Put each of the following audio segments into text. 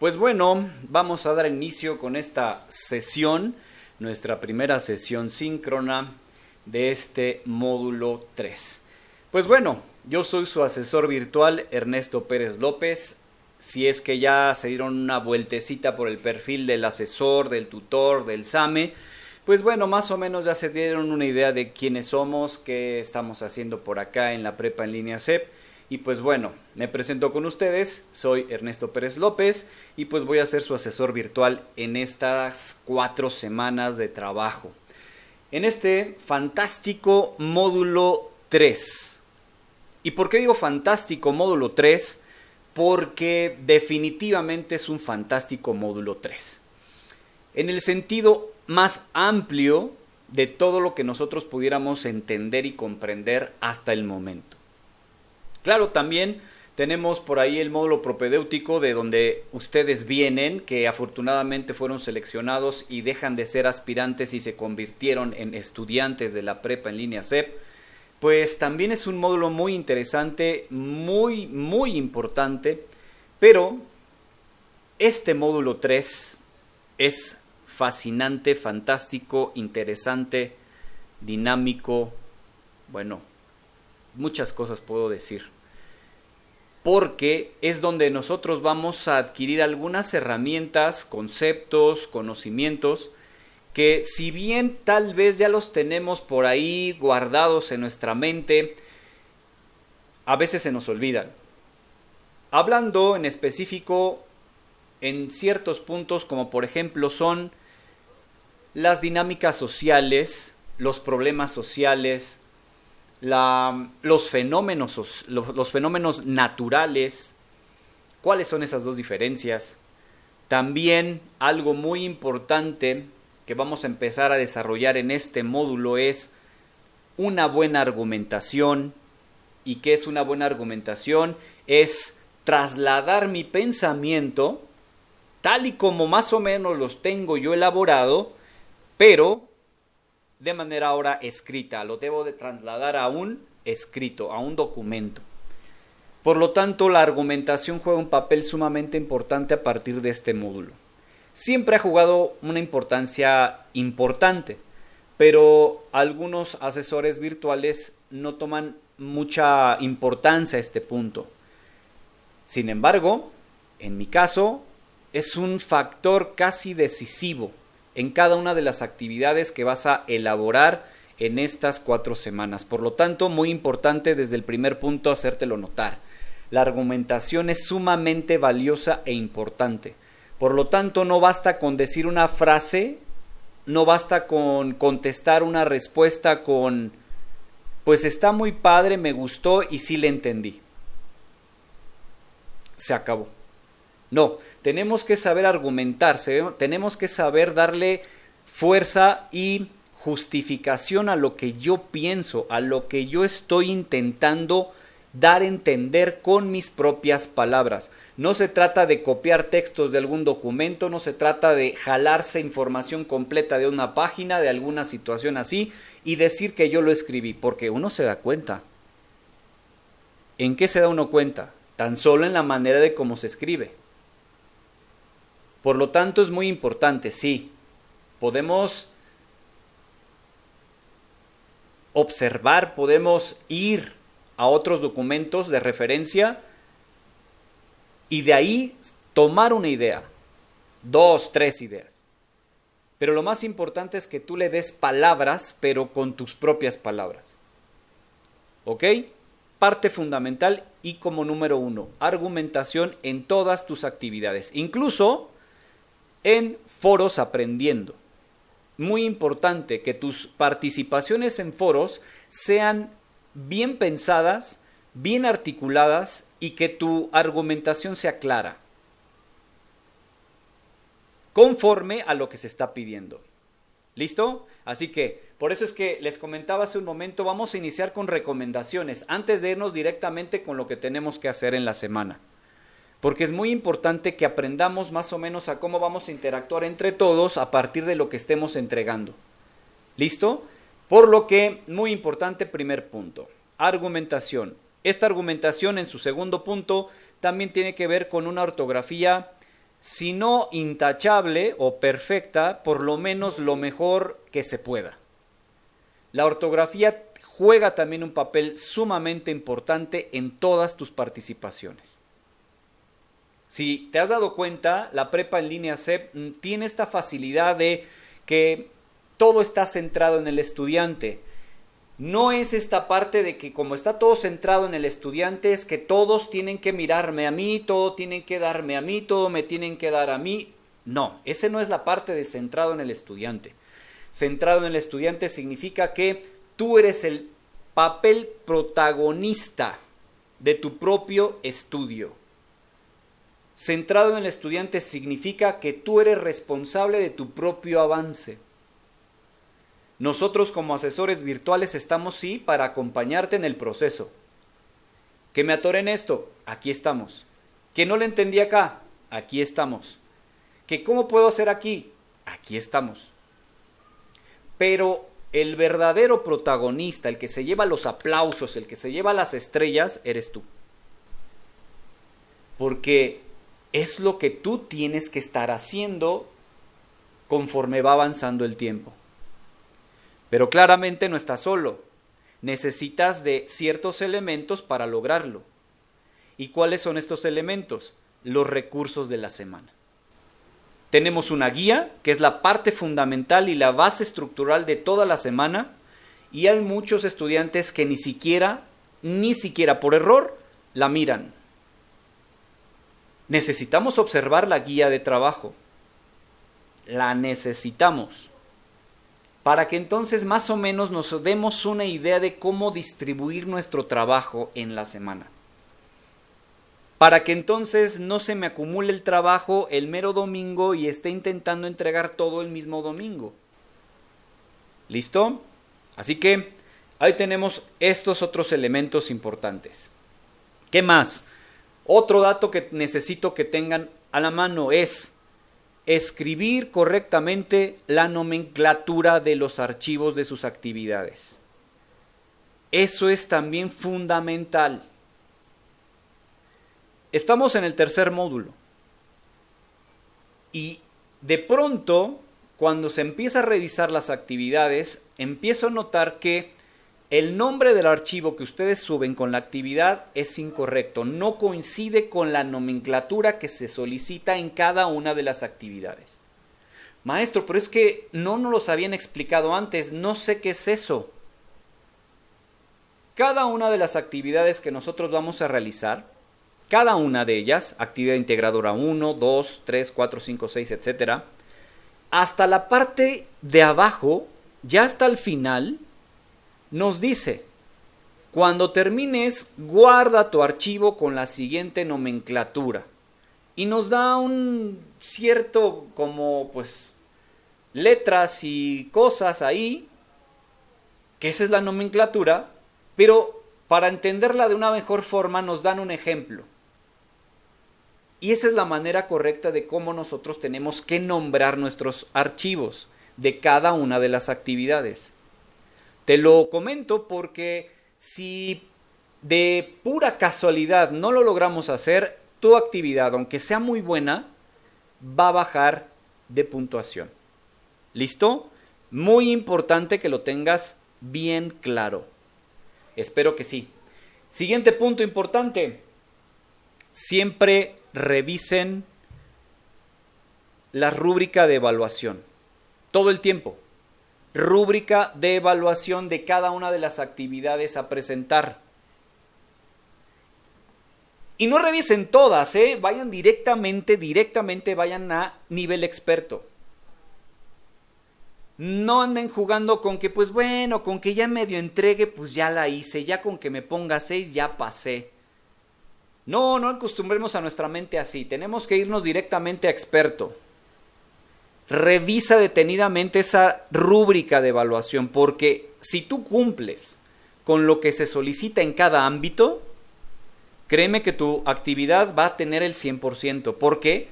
Pues bueno, vamos a dar inicio con esta sesión, nuestra primera sesión síncrona de este módulo 3. Pues bueno, yo soy su asesor virtual, Ernesto Pérez López. Si es que ya se dieron una vueltecita por el perfil del asesor, del tutor, del SAME, pues bueno, más o menos ya se dieron una idea de quiénes somos, qué estamos haciendo por acá en la prepa en línea CEP. Y pues bueno, me presento con ustedes, soy Ernesto Pérez López y pues voy a ser su asesor virtual en estas 4 semanas de trabajo. En este fantástico módulo 3. ¿Y por qué digo fantástico módulo 3? Porque definitivamente es un fantástico módulo 3. En el sentido más amplio de todo lo que nosotros pudiéramos entender y comprender hasta el momento. Claro, también tenemos por ahí el módulo propedéutico de donde ustedes vienen, que afortunadamente fueron seleccionados y dejan de ser aspirantes y se convirtieron en estudiantes de la prepa en línea CEP. Pues también es un módulo muy interesante, muy importante, pero este módulo 3 es fascinante, fantástico, interesante, dinámico, bueno, muchas cosas puedo decir, porque es donde nosotros vamos a adquirir algunas herramientas, conceptos, conocimientos, que si bien tal vez ya los tenemos por ahí guardados en nuestra mente, a veces se nos olvidan. Hablando en específico en ciertos puntos, como por ejemplo son las dinámicas sociales, los problemas sociales, los fenómenos naturales, cuáles son esas dos diferencias. También algo muy importante que vamos a empezar a desarrollar en este módulo es una buena argumentación. ¿Y qué es una buena argumentación? Es trasladar mi pensamiento tal y como más o menos los tengo yo elaborado, pero de manera ahora escrita, lo debo de trasladar a un escrito, a un documento. Por lo tanto, la argumentación juega un papel sumamente importante a partir de este módulo. Siempre ha jugado una importancia importante, pero algunos asesores virtuales no toman mucha importancia a este punto. Sin embargo, en mi caso, es un factor casi decisivo en cada una de las actividades que vas a elaborar en estas 4 semanas. Por lo tanto, muy importante desde el primer punto hacértelo notar. La argumentación es sumamente valiosa e importante. Por lo tanto, no basta con decir una frase, no basta con contestar una respuesta con pues está muy padre, me gustó y sí le entendí. Se acabó. No, tenemos que saber argumentar, tenemos que saber darle fuerza y justificación a lo que yo pienso, a lo que yo estoy intentando dar a entender con mis propias palabras. No se trata de copiar textos de algún documento, no se trata de jalarse información completa de una página, de alguna situación así, y decir que yo lo escribí, porque uno se da cuenta. ¿En qué se da uno cuenta? Tan solo en la manera de cómo se escribe. Por lo tanto, es muy importante, sí, podemos observar, podemos ir a otros documentos de referencia y de ahí tomar una idea, 2, 3 ideas. Pero lo más importante es que tú le des palabras, pero con tus propias palabras. ¿Ok? Parte fundamental y como número 1, argumentación en todas tus actividades, incluso en foros aprendiendo. Muy importante que tus participaciones en foros sean bien pensadas, bien articuladas y que tu argumentación sea clara, conforme a lo que se está pidiendo. ¿Listo? Así que, por eso es que les comentaba hace un momento, vamos a iniciar con recomendaciones, antes de irnos directamente con lo que tenemos que hacer en la semana. Porque es muy importante que aprendamos más o menos a cómo vamos a interactuar entre todos a partir de lo que estemos entregando. ¿Listo? Por lo que, muy importante, primer punto, argumentación. Esta argumentación en su segundo punto también tiene que ver con una ortografía si no intachable o perfecta, por lo menos lo mejor que se pueda. La ortografía juega también un papel sumamente importante en todas tus participaciones. Si te has dado cuenta, la prepa en línea CEP tiene esta facilidad de que todo está centrado en el estudiante. No es esta parte de que como está todo centrado en el estudiante, es que todos tienen que mirarme a mí, todo tienen que darme a mí, todo me tienen que dar a mí. No, esa no es la parte de centrado en el estudiante. Centrado en el estudiante significa que tú eres el papel protagonista de tu propio estudio. Centrado en el estudiante significa que tú eres responsable de tu propio avance. Nosotros como asesores virtuales estamos sí para acompañarte en el proceso. Que me atoré en esto, aquí estamos. Que no le entendí acá, aquí estamos. Que cómo puedo hacer aquí, aquí estamos. Pero el verdadero protagonista, el que se lleva los aplausos, el que se lleva las estrellas, eres tú. Porque es lo que tú tienes que estar haciendo conforme va avanzando el tiempo. Pero claramente no estás solo. Necesitas de ciertos elementos para lograrlo. ¿Y cuáles son estos elementos? Los recursos de la semana. Tenemos una guía, que es la parte fundamental y la base estructural de toda la semana, y hay muchos estudiantes que ni siquiera por error, la miran. Necesitamos observar la guía de trabajo. La necesitamos. Para que entonces más o menos nos demos una idea de cómo distribuir nuestro trabajo en la semana. Para que entonces no se me acumule el trabajo el mero domingo y esté intentando entregar todo el mismo domingo. ¿Listo? Así que ahí tenemos estos otros elementos importantes. ¿Qué más? Otro dato que necesito que tengan a la mano es escribir correctamente la nomenclatura de los archivos de sus actividades. Eso es también fundamental. Estamos en el tercer módulo y de pronto, cuando se empieza a revisar las actividades, empiezo a notar que el nombre del archivo que ustedes suben con la actividad es incorrecto, no coincide con la nomenclatura que se solicita en cada una de las actividades. Maestro, pero es que no nos los habían explicado antes, no sé qué es eso. Cada una de las actividades que nosotros vamos a realizar, cada una de ellas, actividad integradora 1, 2, 3, 4, 5, 6, etc., hasta la parte de abajo, ya hasta el final, nos dice, cuando termines, guarda tu archivo con la siguiente nomenclatura. Y nos da un cierto, como pues, letras y cosas ahí, que esa es la nomenclatura, pero para entenderla de una mejor forma nos dan un ejemplo. Y esa es la manera correcta de cómo nosotros tenemos que nombrar nuestros archivos de cada una de las actividades. Te lo comento porque si de pura casualidad no lo logramos hacer, tu actividad, aunque sea muy buena, va a bajar de puntuación. ¿Listo? Muy importante que lo tengas bien claro. Espero que sí. Siguiente punto importante. Siempre revisen la rúbrica de evaluación. Todo el tiempo. Rúbrica de evaluación de cada una de las actividades a presentar. Y no revisen todas, vayan directamente vayan a nivel experto. No anden jugando con que, pues bueno, con que ya medio entregue, pues ya la hice, ya con que me ponga 6 ya pasé. No acostumbremos a nuestra mente así, tenemos que irnos directamente a experto. Revisa detenidamente esa rúbrica de evaluación, porque si tú cumples con lo que se solicita en cada ámbito, créeme que tu actividad va a tener el 100%, porque,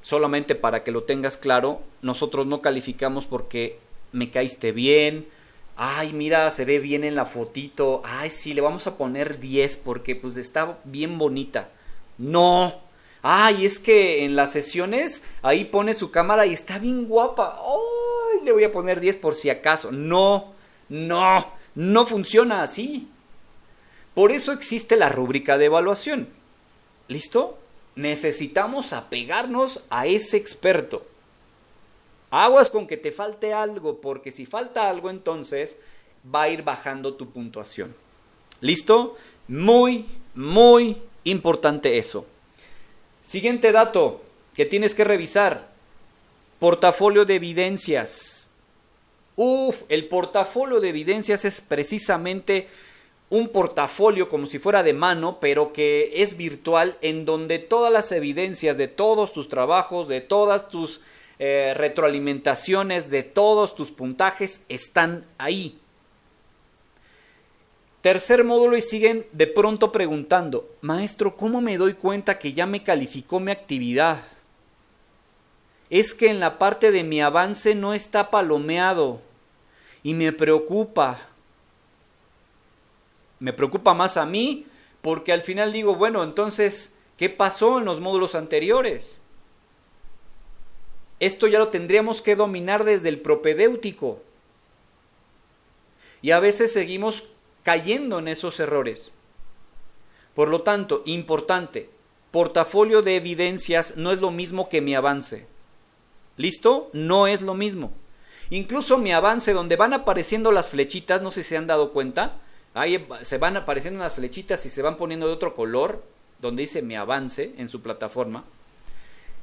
solamente para que lo tengas claro, nosotros no calificamos porque me caíste bien, ay mira, se ve bien en la fotito, ay sí, le vamos a poner 10 porque pues está bien bonita. No, Ay, es que en las sesiones ahí pone su cámara y está bien guapa. Ay, le voy a poner 10 por si acaso. No, no funciona así. Por eso existe la rúbrica de evaluación. ¿Listo? Necesitamos apegarnos a ese experto. Aguas con que te falte algo, porque si falta algo entonces va a ir bajando tu puntuación. ¿Listo? Muy importante eso. Siguiente dato que tienes que revisar. Portafolio de evidencias. El portafolio de evidencias es precisamente un portafolio como si fuera de mano, pero que es virtual, en donde todas las evidencias de todos tus trabajos, de todas tus retroalimentaciones, de todos tus puntajes están ahí. Tercer módulo y siguen de pronto preguntando, maestro, ¿cómo me doy cuenta que ya me calificó mi actividad? Es que en la parte de mi avance no está palomeado y me preocupa. Me preocupa más a mí porque al final digo, bueno, entonces, ¿qué pasó en los módulos anteriores? Esto ya lo tendríamos que dominar desde el propedéutico. Y a veces seguimos cayendo en esos errores. Por lo tanto, importante, portafolio de evidencias no es lo mismo que mi avance. ¿Listo? No es lo mismo. Incluso mi avance, donde van apareciendo las flechitas, no sé si se han dado cuenta, ahí se van apareciendo las flechitas y se van poniendo de otro color, donde dice mi avance en su plataforma.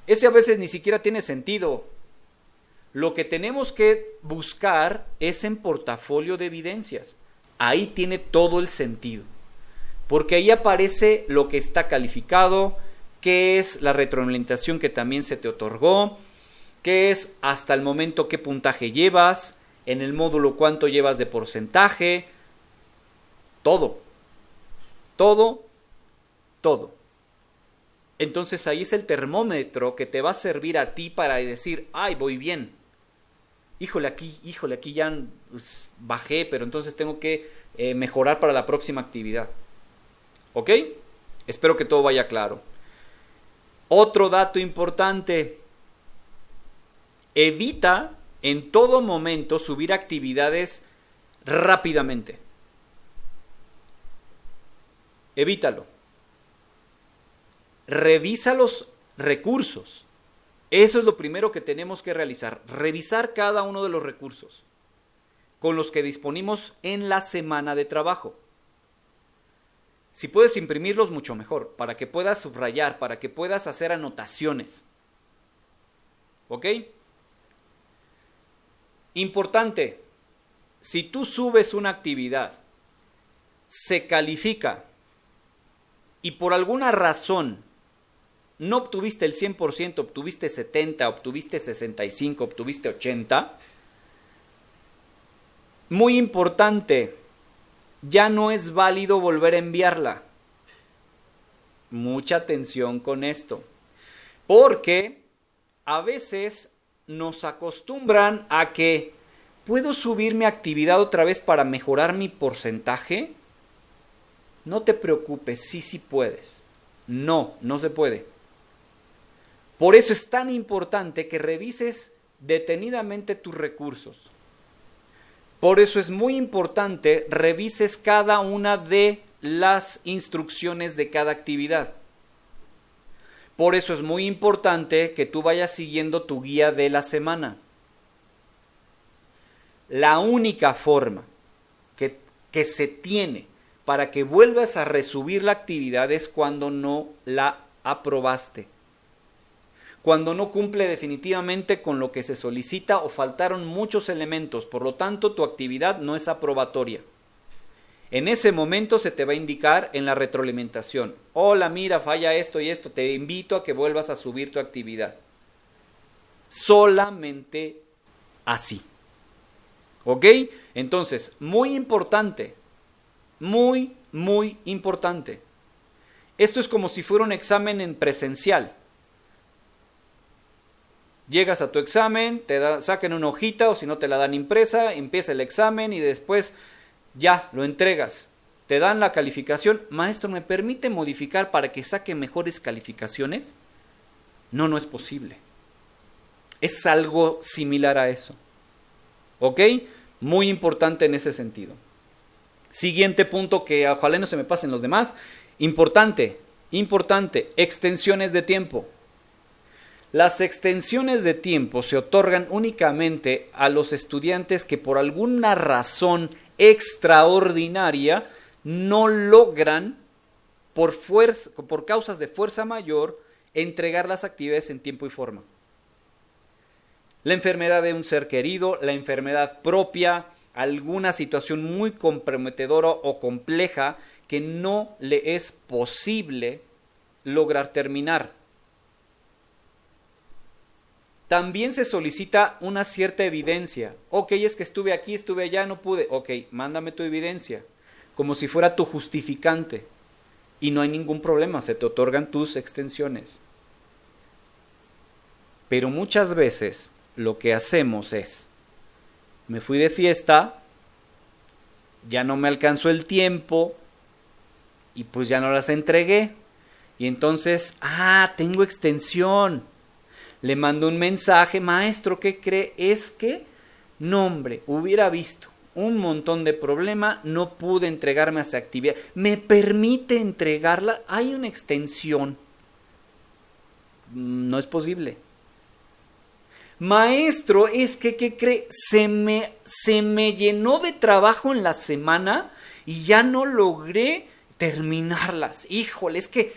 Ese a veces ni siquiera tiene sentido. Lo que tenemos que buscar es en portafolio de evidencias. Ahí tiene todo el sentido. Porque ahí aparece lo que está calificado, qué es la retroalimentación que también se te otorgó, qué es hasta el momento qué puntaje llevas, en el módulo cuánto llevas de porcentaje, todo. Entonces ahí es el termómetro que te va a servir a ti para decir, ay, voy bien. Híjole, aquí ya pues, bajé, pero entonces tengo que mejorar para la próxima actividad. ¿Ok? Espero que todo vaya claro. Otro dato importante. Evita en todo momento subir actividades rápidamente. Evítalo. Revisa los recursos. Eso es lo primero que tenemos que realizar. Revisar cada uno de los recursos con los que disponemos en la semana de trabajo. Si puedes imprimirlos, mucho mejor, para que puedas subrayar, para que puedas hacer anotaciones. ¿Ok? Importante, si tú subes una actividad, se califica y por alguna razón no obtuviste el 100%, obtuviste 70%, obtuviste 65%, obtuviste 80%, muy importante, ya no es válido volver a enviarla. Mucha atención con esto, porque a veces nos acostumbran a que ¿puedo subir mi actividad otra vez para mejorar mi porcentaje? No te preocupes, sí puedes. No se puede. Por eso es tan importante que revises detenidamente tus recursos. Por eso es muy importante revises cada una de las instrucciones de cada actividad. Por eso es muy importante que tú vayas siguiendo tu guía de la semana. La única forma que se tiene para que vuelvas a resubir la actividad es cuando no la aprobaste. Cuando no cumple definitivamente con lo que se solicita o faltaron muchos elementos, por lo tanto tu actividad no es aprobatoria. En ese momento se te va a indicar en la retroalimentación, hola, mira, falla esto y esto, te invito a que vuelvas a subir tu actividad. Solamente así. ¿Ok? Entonces, muy importante, muy importante. Esto es como si fuera un examen en presencial. Llegas a tu examen, sacan una hojita o si no te la dan impresa, empieza el examen y después ya lo entregas. Te dan la calificación. Maestro, ¿me permite modificar para que saque mejores calificaciones? No, no es posible. Es algo similar a eso. ¿Ok? Muy importante en ese sentido. Siguiente punto que ojalá no se me pasen los demás. Importante, extensiones de tiempo. Las extensiones de tiempo se otorgan únicamente a los estudiantes que por alguna razón extraordinaria no logran, por causas de fuerza mayor, entregar las actividades en tiempo y forma. La enfermedad de un ser querido, la enfermedad propia, alguna situación muy comprometedora o compleja que no le es posible lograr terminar. También se solicita una cierta evidencia. Ok, es que estuve aquí, estuve allá, no pude. Ok, mándame tu evidencia, como si fuera tu justificante. Y no hay ningún problema, se te otorgan tus extensiones. Pero muchas veces lo que hacemos es, me fui de fiesta, ya no me alcanzó el tiempo, y pues ya no las entregué. Y entonces, tengo extensión. Le mando un mensaje, maestro, ¿qué cree? Es que, no hombre, hubiera visto un montón de problema, no pude entregarme a esa actividad. ¿Me permite entregarla? Hay una extensión. No es posible. Maestro, es que, ¿qué cree? Se me llenó de trabajo en la semana y ya no logré terminarlas. Híjole, es que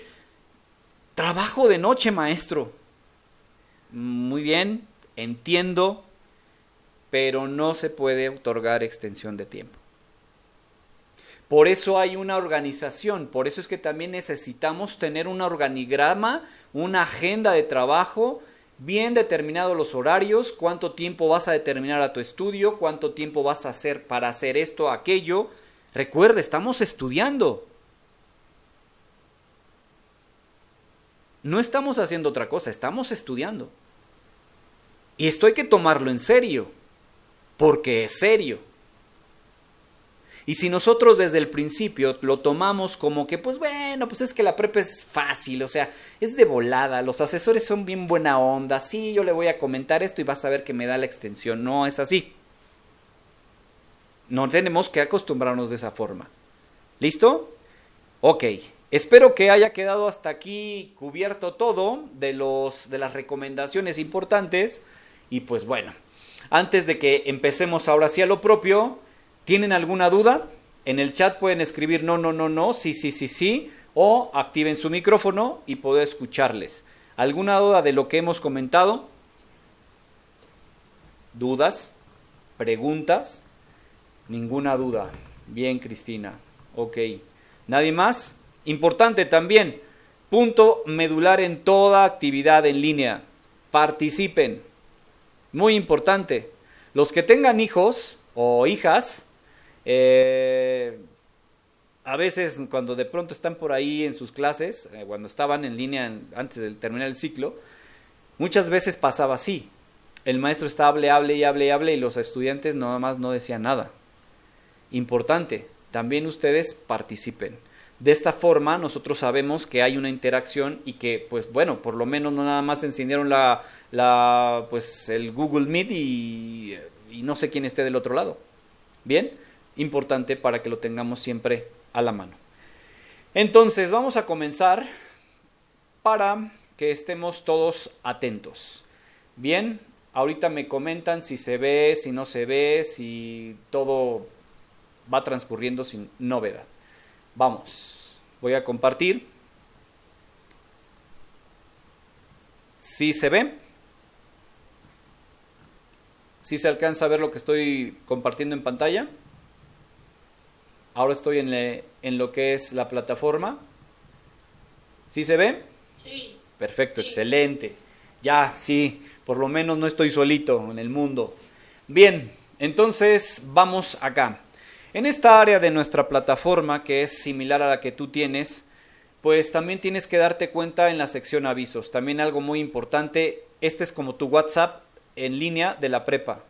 trabajo de noche, maestro. Muy bien, entiendo, pero no se puede otorgar extensión de tiempo. Por eso hay una organización, por eso es que también necesitamos tener un organigrama, una agenda de trabajo, bien determinados los horarios, cuánto tiempo vas a determinar a tu estudio, cuánto tiempo vas a hacer para hacer esto, aquello. Recuerda, estamos estudiando. No estamos haciendo otra cosa, estamos estudiando. Y esto hay que tomarlo en serio, porque es serio. Y si nosotros desde el principio lo tomamos como que, pues bueno, pues es que la prepa es fácil, o sea, es de volada, los asesores son bien buena onda, sí, yo le voy a comentar esto y vas a ver que me da la extensión. No es así. No tenemos que acostumbrarnos de esa forma. ¿Listo? Ok. Espero que haya quedado hasta aquí cubierto todo de las recomendaciones importantes. Y pues bueno, antes de que empecemos ahora sí a lo propio, ¿tienen alguna duda? En el chat pueden escribir no, sí, o activen su micrófono y puedo escucharles. ¿Alguna duda de lo que hemos comentado? ¿Dudas? ¿Preguntas? Ninguna duda. Bien, Cristina. Ok. ¿Nadie más? Importante también, punto medular en toda actividad en línea. Participen. Muy importante. Los que tengan hijos o hijas, a veces cuando de pronto están por ahí en sus clases, cuando estaban en línea antes de terminar el ciclo, muchas veces pasaba así. El maestro estaba hable y los estudiantes nada más no decían nada. Importante, también ustedes participen. De esta forma nosotros sabemos que hay una interacción y que, pues bueno, por lo menos no nada más encendieron el Google Meet y no sé quién esté del otro lado. Bien, importante para que lo tengamos siempre a la mano. Entonces vamos a comenzar para que estemos todos atentos. Bien, ahorita me comentan si se ve, si no se ve, si todo va transcurriendo sin novedad. Vamos, voy a compartir. ¿Sí se ve? ¿Sí se alcanza a ver lo que estoy compartiendo en pantalla? Ahora estoy en lo que es la plataforma. ¿Sí se ve? Sí. Perfecto, Sí. Excelente. Ya, sí, por lo menos no estoy solito en el mundo. Bien, entonces vamos acá. En esta área de nuestra plataforma, que es similar a la que tú tienes, pues también tienes que darte cuenta en la sección avisos. También algo muy importante, este es como tu WhatsApp en línea de la prepa.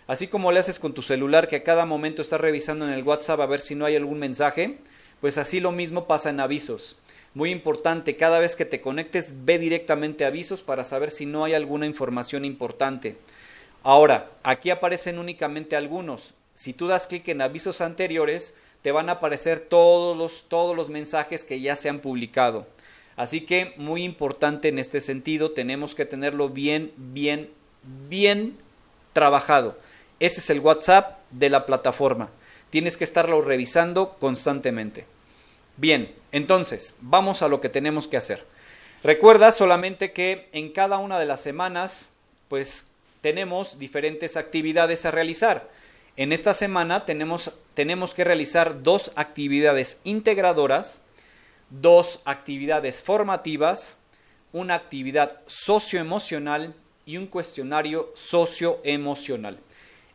Así como le haces con tu celular, que a cada momento estás revisando en el WhatsApp a ver si no hay algún mensaje, pues así lo mismo pasa en avisos. Muy importante, cada vez que te conectes, ve directamente a avisos para saber si no hay alguna información importante. Ahora, aquí aparecen únicamente algunos. Si tú das clic en avisos anteriores, te van a aparecer todos los mensajes que ya se han publicado. Así que muy importante en este sentido, tenemos que tenerlo bien trabajado. Ese es el WhatsApp de la plataforma. Tienes que estarlo revisando constantemente. Bien, entonces, vamos a lo que tenemos que hacer. Recuerda solamente que en cada una de las semanas, pues tenemos diferentes actividades a realizar. En esta semana tenemos que realizar 2 actividades integradoras, 2 actividades formativas, una actividad socioemocional y un cuestionario socioemocional.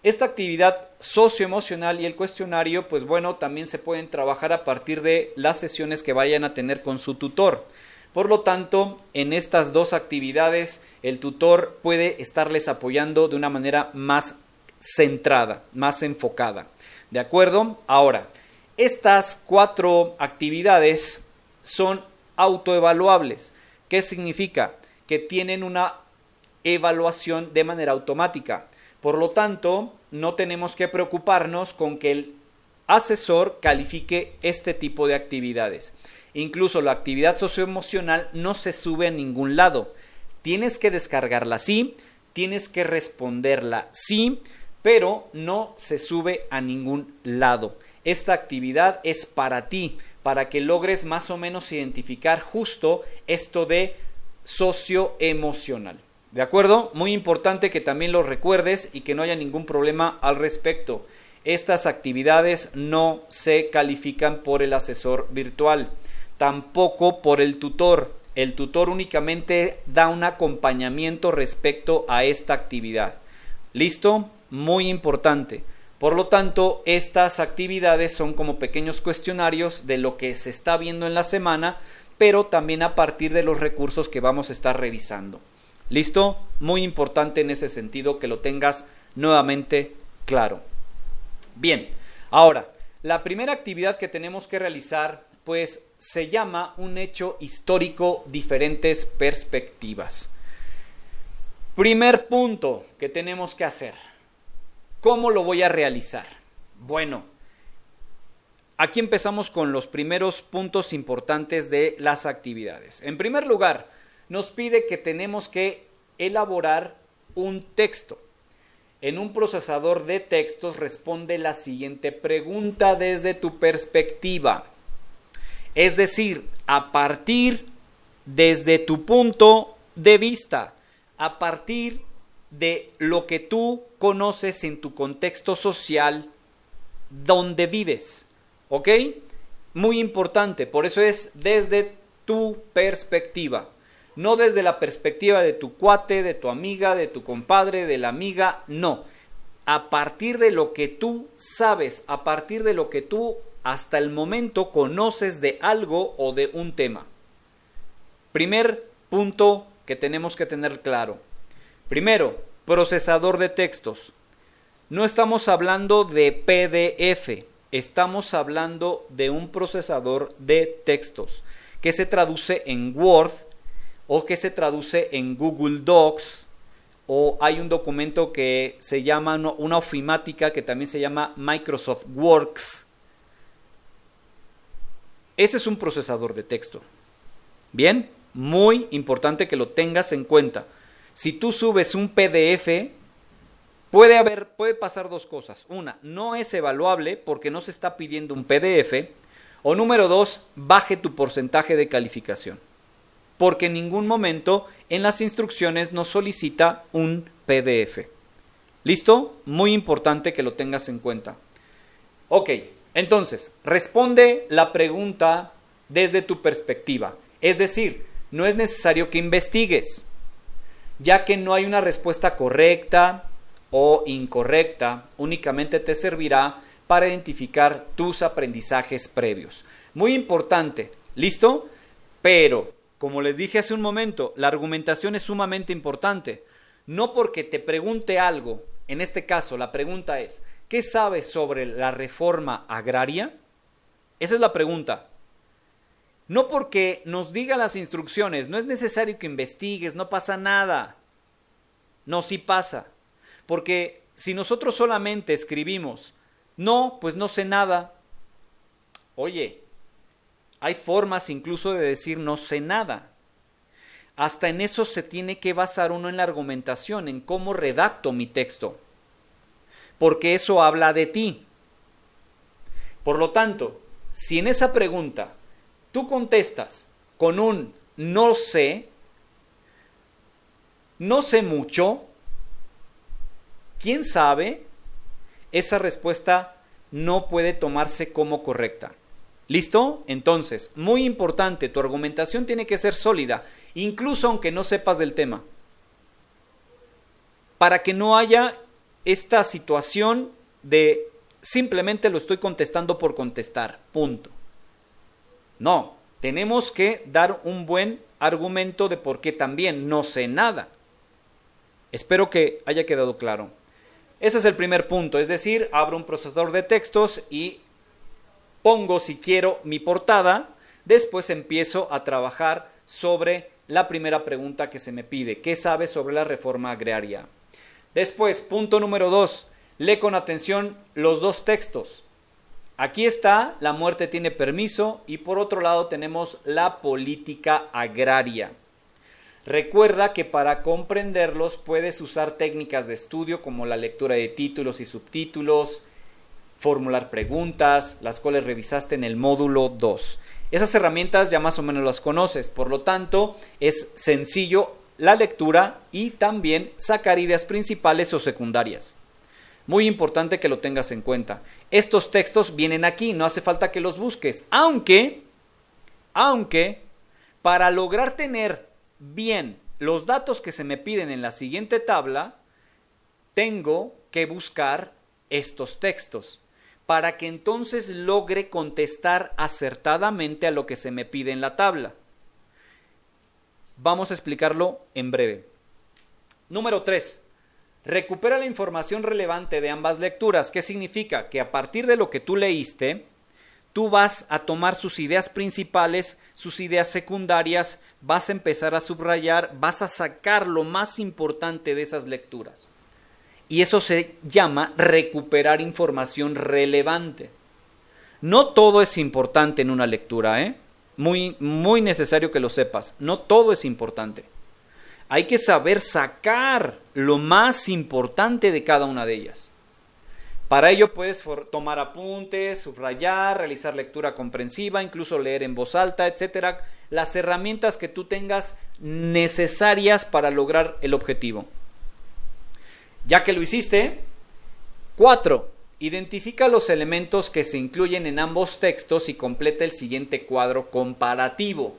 Esta actividad socioemocional y el cuestionario, pues bueno, también se pueden trabajar a partir de las sesiones que vayan a tener con su tutor. Por lo tanto, en estas 2 actividades, el tutor puede estarles apoyando de una manera más centrada, más enfocada. ¿De acuerdo? Ahora, estas 4 actividades son autoevaluables. ¿Qué significa? Que tienen una evaluación de manera automática. Por lo tanto, no tenemos que preocuparnos con que el asesor califique este tipo de actividades. Incluso la actividad socioemocional no se sube a ningún lado. Tienes que descargarla sí, tienes que responderla sí, pero no se sube a ningún lado. Esta actividad es para ti, para que logres más o menos identificar justo esto de socioemocional. ¿De acuerdo? Muy importante que también lo recuerdes y que no haya ningún problema al respecto. Estas actividades no se califican por el asesor virtual, tampoco por el tutor. El tutor únicamente da un acompañamiento respecto a esta actividad. ¿Listo? Muy importante. Por lo tanto, estas actividades son como pequeños cuestionarios de lo que se está viendo en la semana, pero también a partir de los recursos que vamos a estar revisando. ¿Listo? Muy importante en ese sentido que lo tengas nuevamente claro. Bien, ahora, la primera actividad que tenemos que realizar, pues se llama un hecho histórico, diferentes perspectivas. Primer punto que tenemos que hacer. ¿Cómo lo voy a realizar? Bueno, aquí empezamos con los primeros puntos importantes de las actividades. En primer lugar, nos pide que tenemos que elaborar un texto. En un procesador de textos responde la siguiente pregunta desde tu perspectiva. Es decir, a partir desde tu punto de vista, a partir de lo que tú conoces en tu contexto social donde vives. ¿Ok? Muy importante, por eso es desde tu perspectiva. No desde la perspectiva de tu cuate, de tu amiga, de tu compadre, de la amiga, no. A partir de lo que tú sabes, a partir de lo que tú hasta el momento conoces de algo o de un tema. Primer punto que tenemos que tener claro. Primero, procesador de textos. No estamos hablando de PDF, estamos hablando de un procesador de textos que se traduce en Word o que se traduce en Google Docs, o hay un documento que se llama una ofimática que también se llama Microsoft Works. Ese es un procesador de texto. Bien, muy importante que lo tengas en cuenta. Si tú subes un PDF, puede pasar 2 cosas. Una, no es evaluable porque no se está pidiendo un PDF. O número 2, baje tu porcentaje de calificación. Porque en ningún momento en las instrucciones nos solicita un PDF. ¿Listo? Muy importante que lo tengas en cuenta. Ok, entonces, responde la pregunta desde tu perspectiva. Es decir, no es necesario que investigues, ya que no hay una respuesta correcta o incorrecta, únicamente te servirá para identificar tus aprendizajes previos. Muy importante, ¿listo? Pero, como les dije hace un momento, la argumentación es sumamente importante. No porque te pregunte algo, en este caso la pregunta es, ¿qué sabes sobre la reforma agraria? Esa es la pregunta. No porque nos diga las instrucciones, no es necesario que investigues, no pasa nada. No, sí pasa. Porque si nosotros solamente escribimos, no, pues no sé nada. Oye, hay formas incluso de decir no sé nada. Hasta en eso se tiene que basar uno en la argumentación, en cómo redacto mi texto. Porque eso habla de ti. Por lo tanto, si en esa pregunta tú contestas con un no sé mucho, ¿quién sabe? Esa respuesta no puede tomarse como correcta. ¿Listo? Entonces, muy importante, tu argumentación tiene que ser sólida, incluso aunque no sepas del tema. Para que no haya esta situación de simplemente lo estoy contestando por contestar, punto. No, tenemos que dar un buen argumento de por qué también no sé nada. Espero que haya quedado claro. Ese es el primer punto, es decir, abro un procesador de textos y pongo, si quiero, mi portada, después empiezo a trabajar sobre la primera pregunta que se me pide. ¿Qué sabes sobre la reforma agraria? Después, punto número 2, lee con atención los dos textos. Aquí está, la muerte tiene permiso, y por otro lado tenemos la política agraria. Recuerda que para comprenderlos puedes usar técnicas de estudio como la lectura de títulos y subtítulos, formular preguntas, las cuales revisaste en el módulo 2. Esas herramientas ya más o menos las conoces, por lo tanto es sencillo la lectura y también sacar ideas principales o secundarias. Muy importante que lo tengas en cuenta. Estos textos vienen aquí, no hace falta que los busques, aunque para lograr tener bien los datos que se me piden en la siguiente tabla, tengo que buscar estos textos para que entonces logre contestar acertadamente a lo que se me pide en la tabla. Vamos a explicarlo en breve. Número 3. Recupera la información relevante de ambas lecturas. ¿Qué significa? Que a partir de lo que tú leíste, tú vas a tomar sus ideas principales, sus ideas secundarias, vas a empezar a subrayar, vas a sacar lo más importante de esas lecturas. Y eso se llama recuperar información relevante. No todo es importante en una lectura, Muy necesario que lo sepas. No todo es importante. Hay que saber sacar lo más importante de cada una de ellas. Para ello puedes tomar apuntes, subrayar, realizar lectura comprensiva, incluso leer en voz alta, etc. Las herramientas que tú tengas necesarias para lograr el objetivo. Ya que lo hiciste, 4. Identifica los elementos que se incluyen en ambos textos y completa el siguiente cuadro comparativo.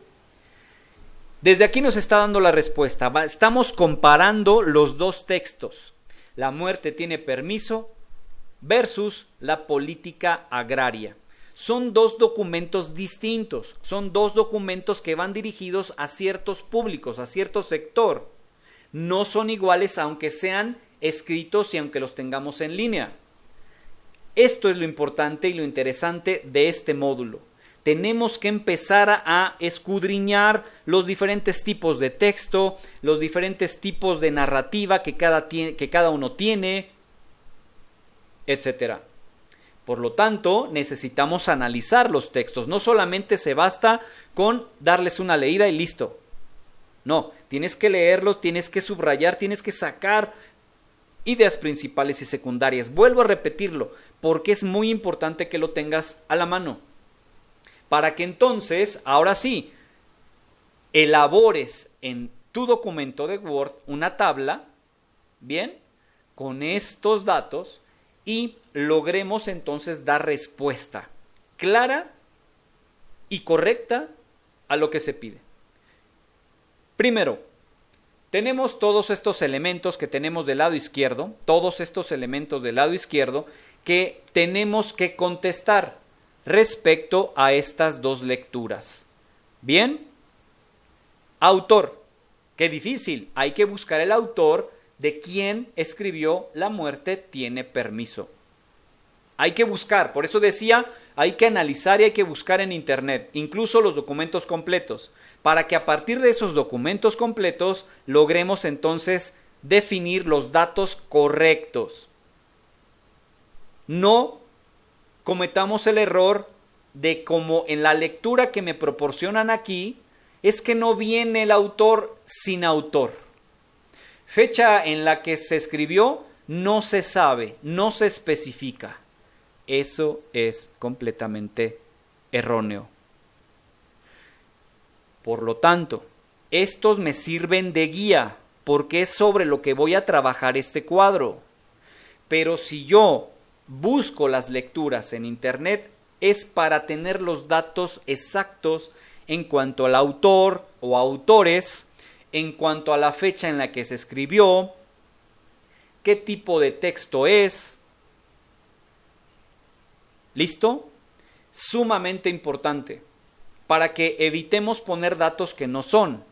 Desde aquí nos está dando la respuesta. Estamos comparando los dos textos. La muerte tiene permiso versus la política agraria. Son dos documentos distintos. Son dos documentos que van dirigidos a ciertos públicos, a cierto sector. No son iguales aunque sean escritos y aunque los tengamos en línea. Esto es lo importante y lo interesante de este módulo. Tenemos que empezar a escudriñar los diferentes tipos de texto, los diferentes tipos de narrativa que cada uno tiene, etc. Por lo tanto, necesitamos analizar los textos. No solamente se basta con darles una leída y listo. No, tienes que leerlos, tienes que subrayar, tienes que sacar ideas principales y secundarias. Vuelvo a repetirlo, porque es muy importante que lo tengas a la mano. Para que entonces, ahora sí, elabores en tu documento de Word una tabla, bien, con estos datos y logremos entonces dar respuesta clara y correcta a lo que se pide. Primero, tenemos todos estos elementos que tenemos del lado izquierdo, que tenemos que contestar respecto a estas dos lecturas. Bien, autor, qué difícil, hay que buscar el autor de quien escribió La muerte tiene permiso. Hay que buscar, por eso decía, hay que analizar y hay que buscar en internet, incluso los documentos completos, para que a partir de esos documentos completos logremos entonces definir los datos correctos. No cometamos el error de, como en la lectura que me proporcionan aquí, es que no viene el autor sin autor. Fecha en la que se escribió no se sabe, no se especifica. Eso es completamente erróneo. Por lo tanto, estos me sirven de guía porque es sobre lo que voy a trabajar este cuadro. Pero si yo busco las lecturas en internet es para tener los datos exactos en cuanto al autor o autores, en cuanto a la fecha en la que se escribió, qué tipo de texto es. ¿Listo? Sumamente importante, para que evitemos poner datos que no son.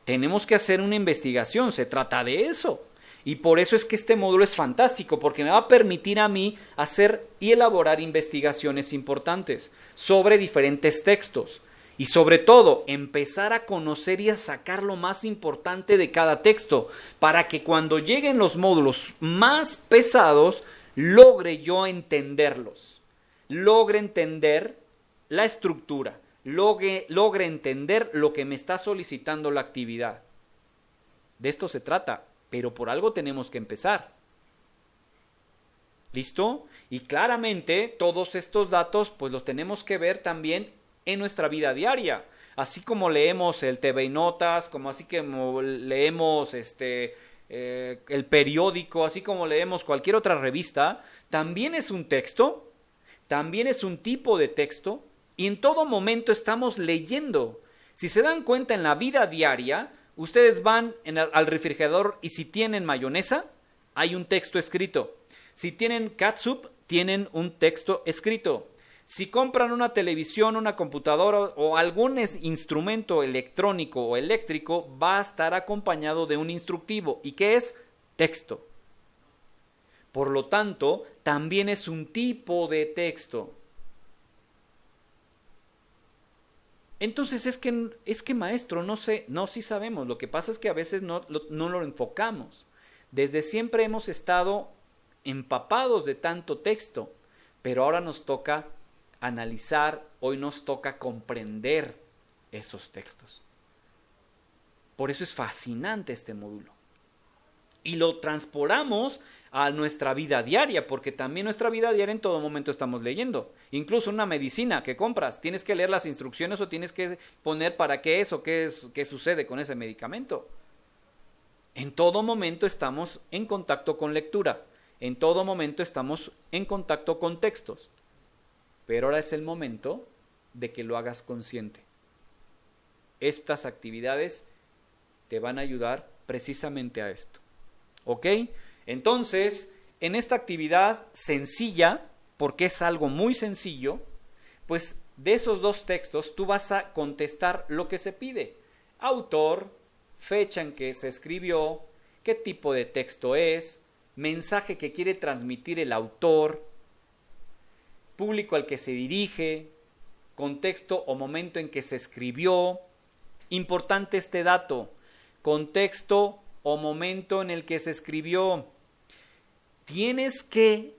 Tenemos que hacer una investigación, se trata de eso. Y por eso es que este módulo es fantástico, porque me va a permitir a mí hacer y elaborar investigaciones importantes sobre diferentes textos. Y sobre todo, empezar a conocer y a sacar lo más importante de cada texto, para que cuando lleguen los módulos más pesados, logre yo entenderlos, logre entender la estructura, logre entender lo que me está solicitando la actividad. De esto se trata, pero por algo tenemos que empezar. ¿Listo? Y claramente todos estos datos pues los tenemos que ver también en nuestra vida diaria. Así como leemos el TV y Notas, así como leemos el periódico, así como leemos cualquier otra revista, también es un texto, también es un tipo de texto, y en todo momento estamos leyendo. Si se dan cuenta, en la vida diaria, ustedes van al refrigerador y si tienen mayonesa, hay un texto escrito. Si tienen catsup, tienen un texto escrito. Si compran una televisión, una computadora o algún instrumento electrónico o eléctrico, va a estar acompañado de un instructivo. ¿Y qué es? Texto. Por lo tanto, también es un tipo de texto. Entonces es que maestro, no sé, no, sí sabemos. Lo que pasa es que a veces no lo enfocamos. Desde siempre hemos estado empapados de tanto texto, pero ahora nos toca analizar, hoy nos toca comprender esos textos. Por eso es fascinante este módulo. Y lo transporamos a nuestra vida diaria, porque también nuestra vida diaria en todo momento estamos leyendo. Incluso una medicina que compras, tienes que leer las instrucciones o tienes que poner para qué es o qué sucede con ese medicamento. En todo momento estamos en contacto con lectura, en todo momento estamos en contacto con textos. Pero ahora es el momento de que lo hagas consciente. Estas actividades te van a ayudar precisamente a esto. ¿Ok? Entonces, en esta actividad sencilla, porque es algo muy sencillo, pues de esos dos textos tú vas a contestar lo que se pide. Autor, fecha en que se escribió, qué tipo de texto es, mensaje que quiere transmitir el autor, público al que se dirige, contexto o momento en que se escribió. Importante este dato, contexto o momento en el que se escribió. Tienes que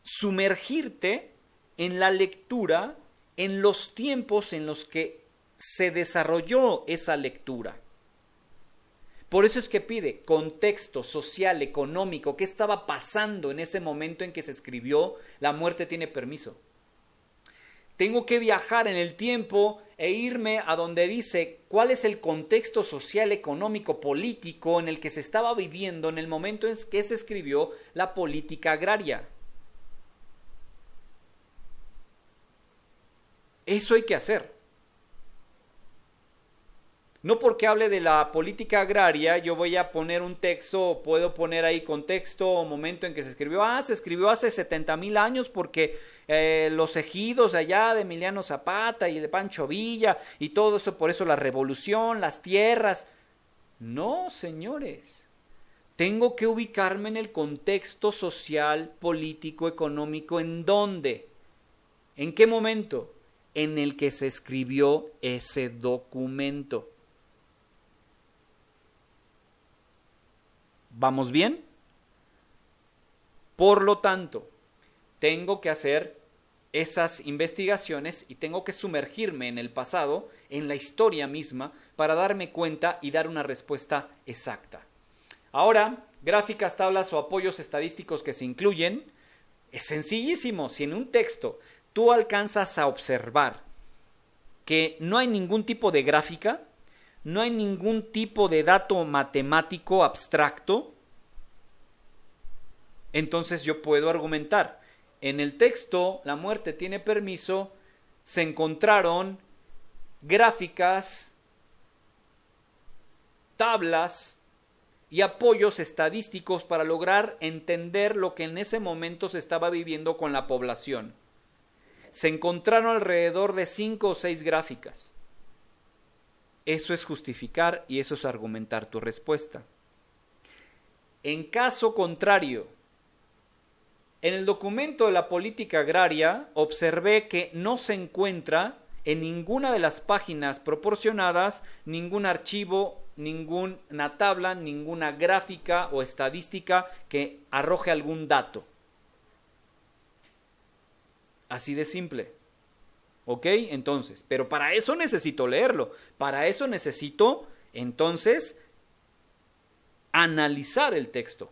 sumergirte en la lectura, en los tiempos en los que se desarrolló esa lectura. Por eso es que pide contexto social, económico, qué estaba pasando en ese momento en que se escribió. La muerte tiene permiso. Tengo que viajar en el tiempo e irme a donde dice cuál es el contexto social, económico, político en el que se estaba viviendo en el momento en que se escribió la política agraria. Eso hay que hacer. No porque hable de la política agraria, yo voy a poner un texto, puedo poner ahí contexto o momento en que se escribió. Se escribió hace 70,000 años porque los ejidos allá de Emiliano Zapata y de Pancho Villa y todo eso, por eso la revolución, las tierras. No, señores. Tengo que ubicarme en el contexto social, político, económico. ¿En dónde? ¿En qué momento? En el que se escribió ese documento. ¿Vamos bien? Por lo tanto, tengo que hacer esas investigaciones y tengo que sumergirme en el pasado, en la historia misma, para darme cuenta y dar una respuesta exacta. Ahora, gráficas, tablas o apoyos estadísticos que se incluyen, es sencillísimo. Si en un texto tú alcanzas a observar que no hay ningún tipo de gráfica, no hay ningún tipo de dato matemático abstracto, entonces yo puedo argumentar. En el texto, la muerte tiene permiso, se encontraron gráficas, tablas y apoyos estadísticos para lograr entender lo que en ese momento se estaba viviendo con la población. Se encontraron alrededor de 5 o 6 gráficas. Eso es justificar y eso es argumentar tu respuesta. En caso contrario, en el documento de la política agraria observé que no se encuentra en ninguna de las páginas proporcionadas ningún archivo, ninguna tabla, ninguna gráfica o estadística que arroje algún dato. Así de simple. ¿Ok? Entonces, pero para eso necesito leerlo. Para eso necesito, entonces, analizar el texto.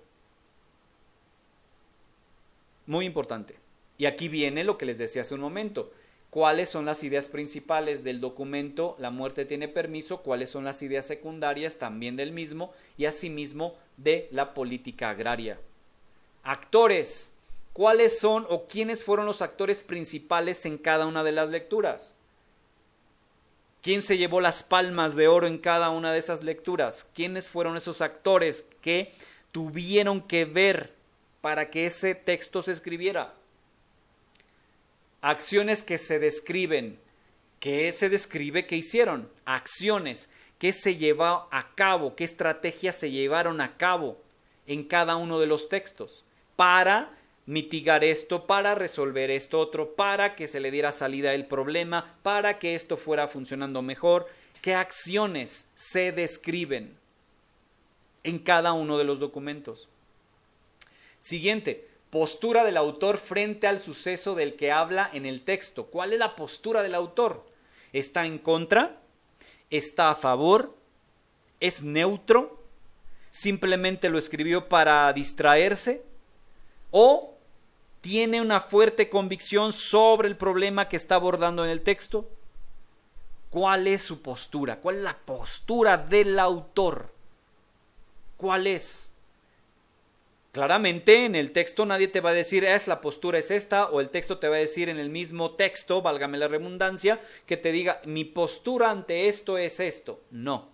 Muy importante. Y aquí viene lo que les decía hace un momento. ¿Cuáles son las ideas principales del documento? La muerte tiene permiso. ¿Cuáles son las ideas secundarias también del mismo? Y asimismo de la política agraria. Actores. ¿Cuáles son o quiénes fueron los actores principales en cada una de las lecturas? ¿Quién se llevó las palmas de oro en cada una de esas lecturas? ¿Quiénes fueron esos actores que tuvieron que ver para que ese texto se escribiera? Acciones que se describen. ¿Qué se describe que hicieron? Acciones. ¿Qué se llevó a cabo? ¿Qué estrategias se llevaron a cabo en cada uno de los textos? Para mitigar esto, para resolver esto otro, para que se le diera salida al problema, para que esto fuera funcionando mejor. ¿Qué acciones se describen en cada uno de los documentos? Siguiente, postura del autor frente al suceso del que habla en el texto. ¿Cuál es la postura del autor? ¿Está en contra? ¿Está a favor? ¿Es neutro? ¿Simplemente lo escribió para distraerse? ¿O tiene una fuerte convicción sobre el problema que está abordando en el texto? ¿Cuál es su postura? ¿Cuál es la postura del autor? ¿Cuál es? Claramente en el texto nadie te va a decir la postura es esta, o el texto te va a decir en el mismo texto, válgame la redundancia, que te diga mi postura ante esto es esto. No,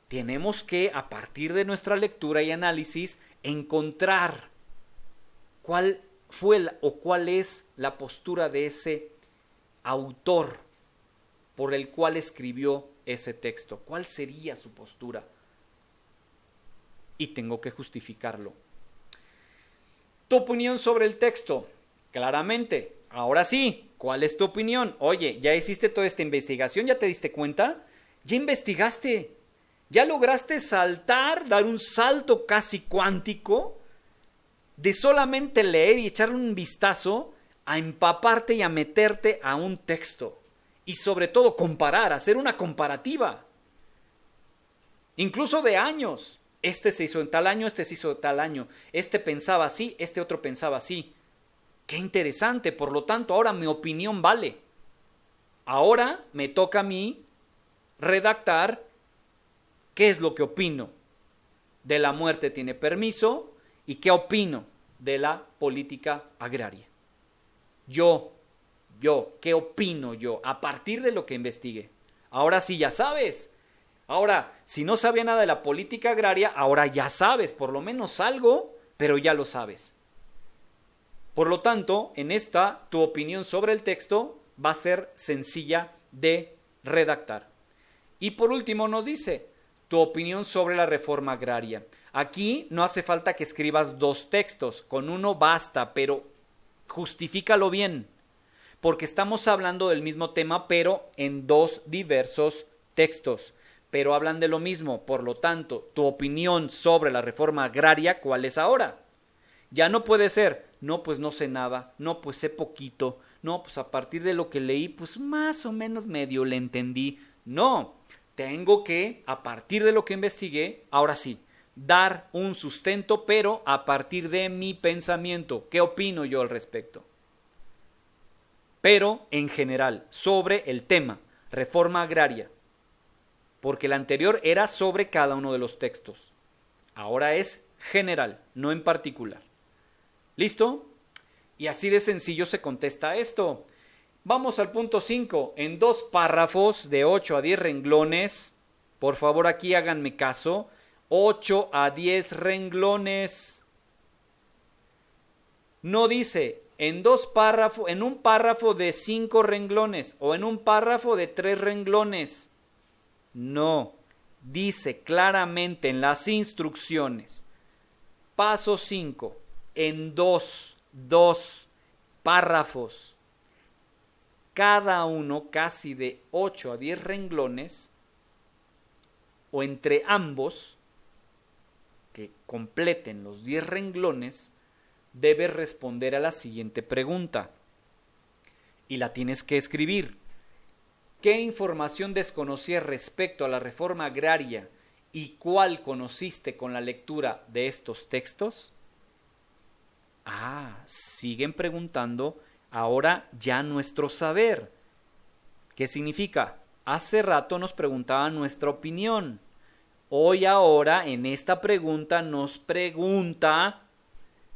tenemos que a partir de nuestra lectura y análisis encontrar cuál fue o cuál es la postura de ese autor por el cual escribió ese texto. ¿Cuál sería su postura? Y tengo que justificarlo. Tu opinión sobre el texto. Claramente. Ahora sí, ¿cuál es tu opinión? Oye, ¿ya hiciste toda esta investigación? ¿Ya te diste cuenta? ¿Ya investigaste? ¿Ya lograste saltar, dar un salto casi cuántico de solamente leer y echar un vistazo a empaparte y a meterte a un texto? Y sobre todo comparar, hacer una comparativa. Incluso de años. Este se hizo en tal año, este se hizo en tal año. Este pensaba así, este otro pensaba así. ¡Qué interesante! Por lo tanto, ahora mi opinión vale. Ahora me toca a mí redactar qué es lo que opino de la muerte tiene permiso y qué opino de la política agraria. Yo, ¿qué opino yo a partir de lo que investigué? Ahora sí ya sabes. Ahora, si no sabía nada de la política agraria, ahora ya sabes, por lo menos algo, pero ya lo sabes. Por lo tanto, en esta, tu opinión sobre el texto va a ser sencilla de redactar. Y por último nos dice, tu opinión sobre la reforma agraria. Aquí no hace falta que escribas 2 textos, con uno basta, pero justifícalo bien, porque estamos hablando del mismo tema, pero en 2 diversos textos, pero hablan de lo mismo. Por lo tanto, tu opinión sobre la reforma agraria, ¿cuál es ahora? Ya no puede ser, no, pues no sé nada, no, pues sé poquito, no, pues a partir de lo que leí, pues más o menos medio le entendí. No, tengo que, a partir de lo que investigué, ahora sí, dar un sustento, pero a partir de mi pensamiento. ¿Qué opino yo al respecto? Pero en general, sobre el tema, reforma agraria. Porque el anterior era sobre cada uno de los textos. Ahora es general, no en particular. ¿Listo? Y así de sencillo se contesta esto. Vamos al punto 5. En 2 párrafos de 8 a 10 renglones, por favor aquí háganme caso, 8 a 10 renglones. No dice en un párrafo de 5 renglones o en un párrafo de 3 renglones. No, dice claramente en las instrucciones. Paso 5, en dos párrafos, cada uno casi de 8 a 10 renglones, o entre ambos, que completen los 10 renglones, debes responder a la siguiente pregunta. Y la tienes que escribir. ¿Qué información desconocías respecto a la reforma agraria y cuál conociste con la lectura de estos textos? Siguen preguntando ahora ya nuestro saber. ¿Qué significa? Hace rato nos preguntaban nuestra opinión. Hoy ahora en esta pregunta nos pregunta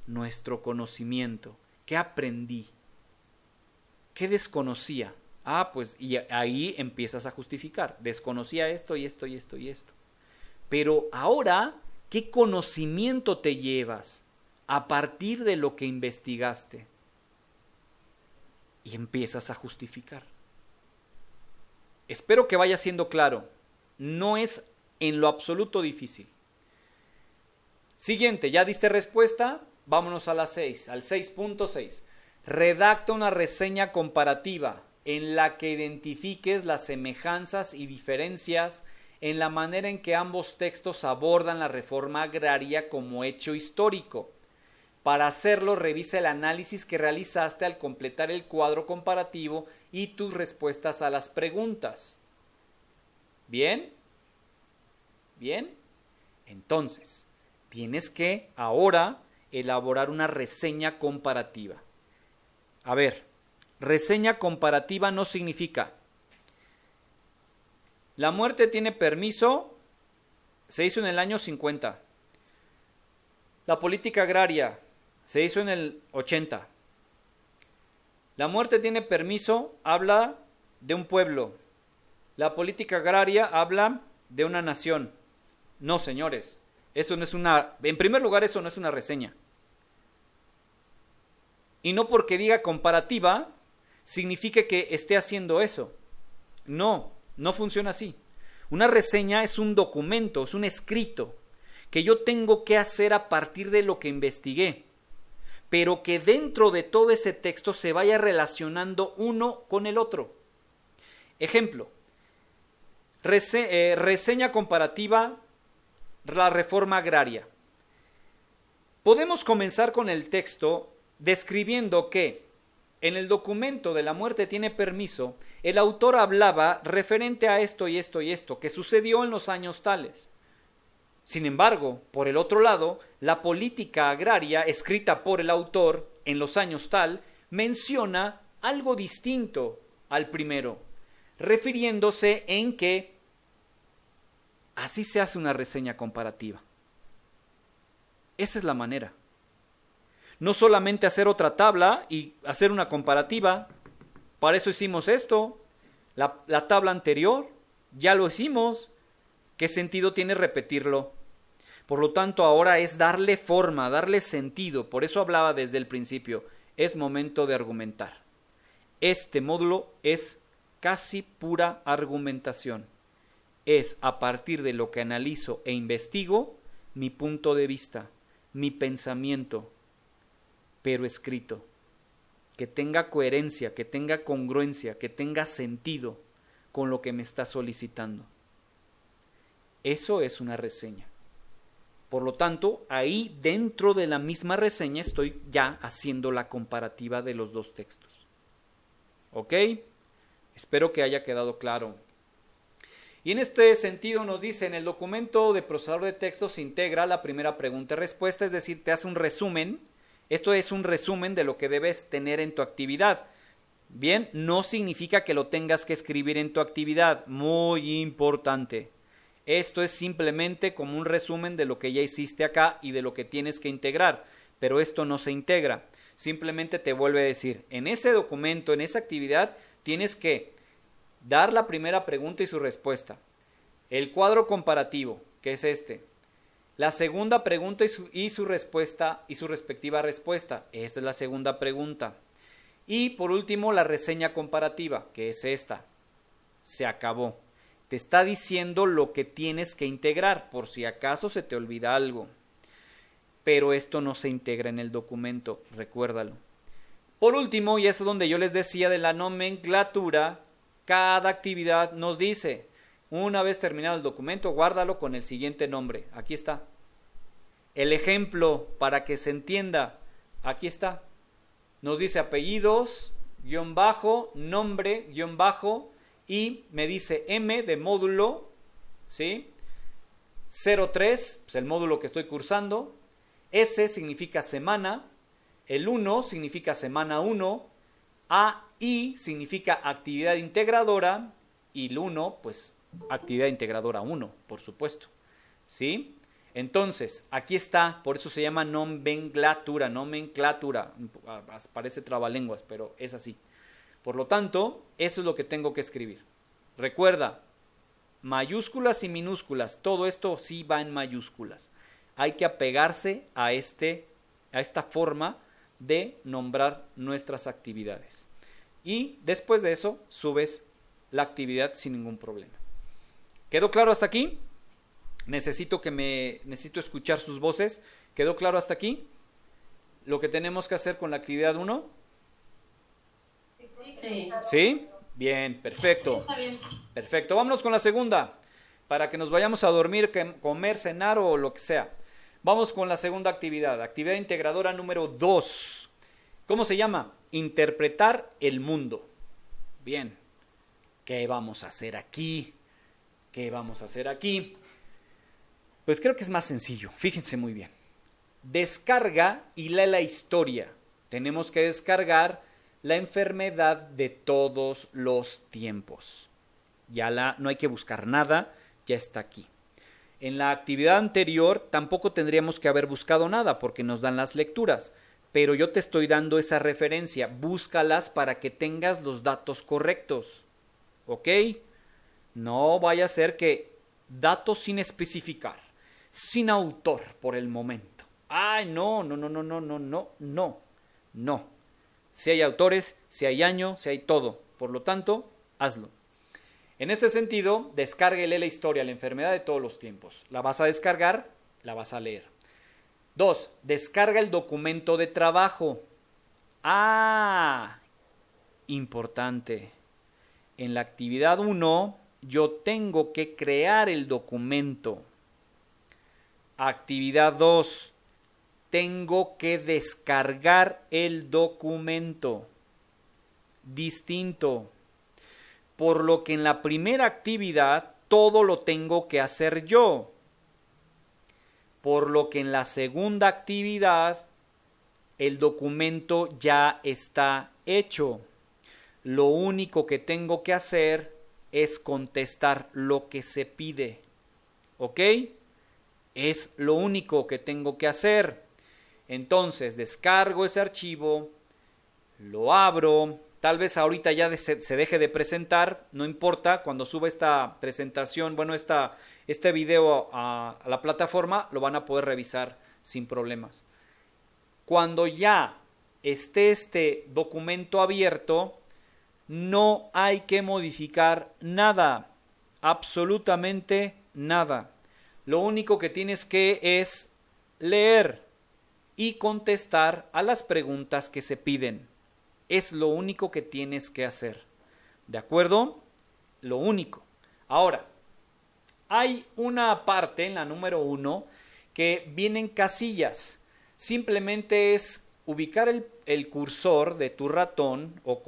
nuestro conocimiento. ¿Qué aprendí? ¿Qué desconocía? Pues y ahí empiezas a justificar. Desconocía esto y esto y esto y esto. Pero ahora, ¿qué conocimiento te llevas a partir de lo que investigaste? Y empiezas a justificar. Espero que vaya siendo claro. No es en lo absoluto difícil. Siguiente, ¿ya diste respuesta? Vámonos a la 6, al 6.6. Redacta una reseña comparativa en la que identifiques las semejanzas y diferencias en la manera en que ambos textos abordan la reforma agraria como hecho histórico. Para hacerlo, revisa el análisis que realizaste al completar el cuadro comparativo y tus respuestas a las preguntas. ¿Bien? ¿Bien? Entonces, tienes que ahora elaborar una reseña comparativa. A ver, reseña comparativa no significa la muerte tiene permiso, se hizo en el año 50. La política agraria se hizo en el 80. La muerte tiene permiso habla de un pueblo. La política agraria habla de una nación. No, señores, eso no es en primer lugar, eso no es una reseña. Y no porque diga comparativa, significa que esté haciendo eso. No funciona así. Una reseña es un documento, es un escrito que yo tengo que hacer a partir de lo que investigué, pero que dentro de todo ese texto se vaya relacionando uno con el otro. Ejemplo, reseña comparativa, la reforma agraria. Podemos comenzar con el texto describiendo que en el documento de la muerte tiene permiso, el autor hablaba referente a esto y esto y esto, que sucedió en los años tales. Sin embargo, por el otro lado, la política agraria escrita por el autor en los años tal menciona algo distinto al primero, refiriéndose en que así se hace una reseña comparativa. Esa es la manera. No solamente hacer otra tabla y hacer una comparativa. Para eso hicimos esto. La tabla anterior, ya lo hicimos. ¿Qué sentido tiene repetirlo? Por lo tanto, ahora es darle forma, darle sentido. Por eso hablaba desde el principio. Es momento de argumentar. Este módulo es casi pura argumentación. Es a partir de lo que analizo e investigo, mi punto de vista, mi pensamiento, pero escrito. Que tenga coherencia, que tenga congruencia, que tenga sentido con lo que me está solicitando. Eso es una reseña. Por lo tanto, ahí dentro de la misma reseña estoy ya haciendo la comparativa de los dos textos. ¿Ok? Espero que haya quedado claro. Y en este sentido nos dice, en el documento de procesador de texto se integra la primera pregunta y respuesta, es decir, te hace un resumen. Esto es un resumen de lo que debes tener en tu actividad. Bien, no significa que lo tengas que escribir en tu actividad, muy importante. Esto es simplemente como un resumen de lo que ya hiciste acá y de lo que tienes que integrar, pero esto no se integra. Simplemente te vuelve a decir, en ese documento, en esa actividad, tienes que dar la primera pregunta y su respuesta. El cuadro comparativo, que es este. La segunda pregunta y su respuesta y su respectiva respuesta. Esta es la segunda pregunta. Y por último, la reseña comparativa, que es esta. Se acabó. Te está diciendo lo que tienes que integrar, por si acaso se te olvida algo. Pero esto no se integra en el documento, recuérdalo. Por último, y eso es donde yo les decía de la nomenclatura, cada actividad nos dice, una vez terminado el documento, guárdalo con el siguiente nombre. Aquí está. El ejemplo, para que se entienda, aquí está. Nos dice apellidos, guión bajo, nombre, guión bajo, y me dice M de módulo, ¿sí? 03, pues el módulo que estoy cursando. S significa semana. El 1 significa semana 1. AI significa actividad integradora. Y el 1, pues actividad integradora 1, por supuesto. ¿Sí? Entonces, aquí está, por eso se llama nomenclatura. Parece trabalenguas, pero es así. Por lo tanto, eso es lo que tengo que escribir. Recuerda, mayúsculas y minúsculas, todo esto sí va en mayúsculas. Hay que apegarse a esta forma de nombrar nuestras actividades. Y después de eso, subes la actividad sin ningún problema. ¿Quedó claro hasta aquí? Necesito escuchar sus voces. ¿Quedó claro hasta aquí? Lo que tenemos que hacer con la actividad 1. Sí. ¿Sí? Bien, perfecto. Sí, está bien. Perfecto. Vámonos con la segunda, para que nos vayamos a dormir, comer, cenar o lo que sea. Vamos con la segunda actividad, actividad integradora número 2. ¿Cómo se llama? Interpretar el mundo. Bien. ¿Qué vamos a hacer aquí? ¿Qué vamos a hacer aquí? Pues creo que es más sencillo. Fíjense muy bien. Descarga y lee la historia. Tenemos que descargar la enfermedad de todos los tiempos. No hay que buscar nada, ya está aquí. En la actividad anterior tampoco tendríamos que haber buscado nada porque nos dan las lecturas, pero yo te estoy dando esa referencia, búscalas para que tengas los datos correctos, ¿ok? No vaya a ser que datos sin especificar, sin autor por el momento. Ay, no. Si hay autores, si hay año, si hay todo. Por lo tanto, hazlo. En este sentido, descárguele la historia, la enfermedad de todos los tiempos. La vas a descargar, la vas a leer. 2. Descarga el documento de trabajo. Importante. En la actividad 1, yo tengo que crear el documento. Actividad 2. Tengo que descargar el documento. Distinto. Por lo que en la primera actividad todo lo tengo que hacer yo. Por lo que en la segunda actividad el documento ya está hecho. Lo único que tengo que hacer es contestar lo que se pide. ¿Ok? Es lo único que tengo que hacer. Entonces descargo ese archivo, lo abro, tal vez ahorita ya se deje de presentar, no importa, cuando suba esta presentación, este video a la plataforma, lo van a poder revisar sin problemas. Cuando ya esté este documento abierto, no hay que modificar nada, absolutamente nada. lo único que tienes que es leer y contestar a las preguntas que se piden. Es lo único que tienes que hacer. ¿De acuerdo? Lo único. Ahora, hay una parte en la número 1 que vienen casillas. Simplemente es ubicar el cursor de tu ratón o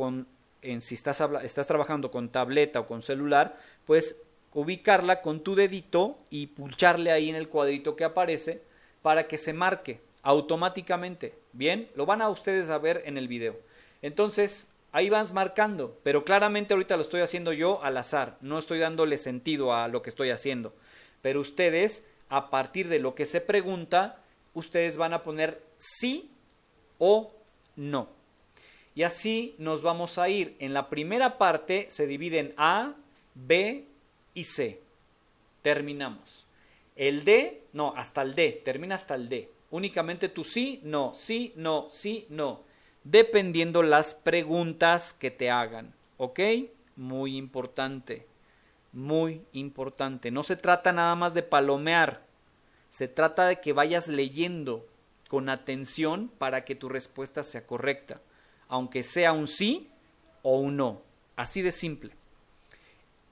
si estás trabajando con tableta o con celular, pues ubicarla con tu dedito y pulsarle ahí en el cuadrito que aparece para que se marque automáticamente. Bien, lo van a ustedes a ver en el video. Entonces, ahí vas marcando, pero claramente ahorita lo estoy haciendo yo al azar, no estoy dándole sentido a lo que estoy haciendo. Pero ustedes, a partir de lo que se pregunta, ustedes van a poner sí o no. Y así nos vamos a ir. En la primera parte se divide en A, B y C. Terminamos. El D, no, hasta el D, termina hasta el D. Únicamente tu sí, no, sí, no, sí, no. Dependiendo las preguntas que te hagan. ¿Ok? Muy importante. Muy importante. No se trata nada más de palomear. Se trata de que vayas leyendo con atención para que tu respuesta sea correcta. Aunque sea un sí o un no. Así de simple.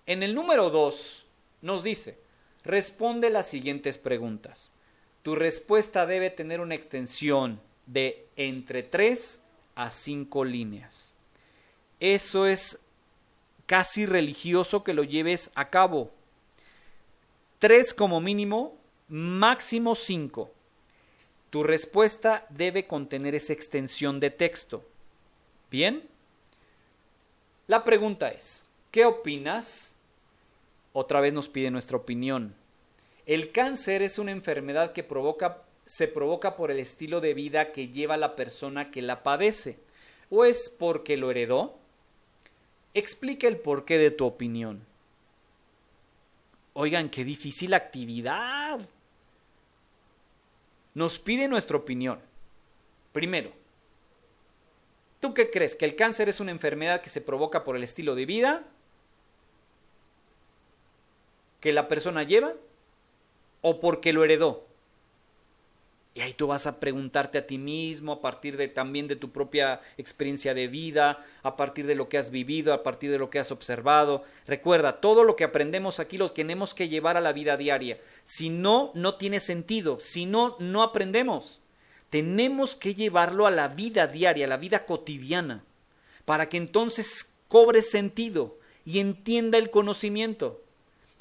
En el número 2 nos dice, responde las siguientes preguntas. Tu respuesta debe tener una extensión de entre 3 a 5 líneas. Eso es casi religioso que lo lleves a cabo. 3 como mínimo, máximo 5. Tu respuesta debe contener esa extensión de texto. ¿Bien? La pregunta es, ¿qué opinas? Otra vez nos pide nuestra opinión. El cáncer es una enfermedad que se provoca por el estilo de vida que lleva la persona que la padece. ¿O es porque lo heredó? Explica el porqué de tu opinión. Oigan, qué difícil actividad. Nos pide nuestra opinión. Primero, ¿tú qué crees? ¿Que el cáncer es una enfermedad que se provoca por el estilo de vida que la persona lleva o porque lo heredó? Y ahí tú vas a preguntarte a ti mismo a partir también de tu propia experiencia de vida, a partir de lo que has vivido, a partir de lo que has observado. Recuerda, todo lo que aprendemos aquí lo tenemos que llevar a la vida diaria. Si no, no tiene sentido. Si no, no aprendemos. Tenemos que llevarlo a la vida diaria, a la vida cotidiana, para que entonces cobre sentido y entienda el conocimiento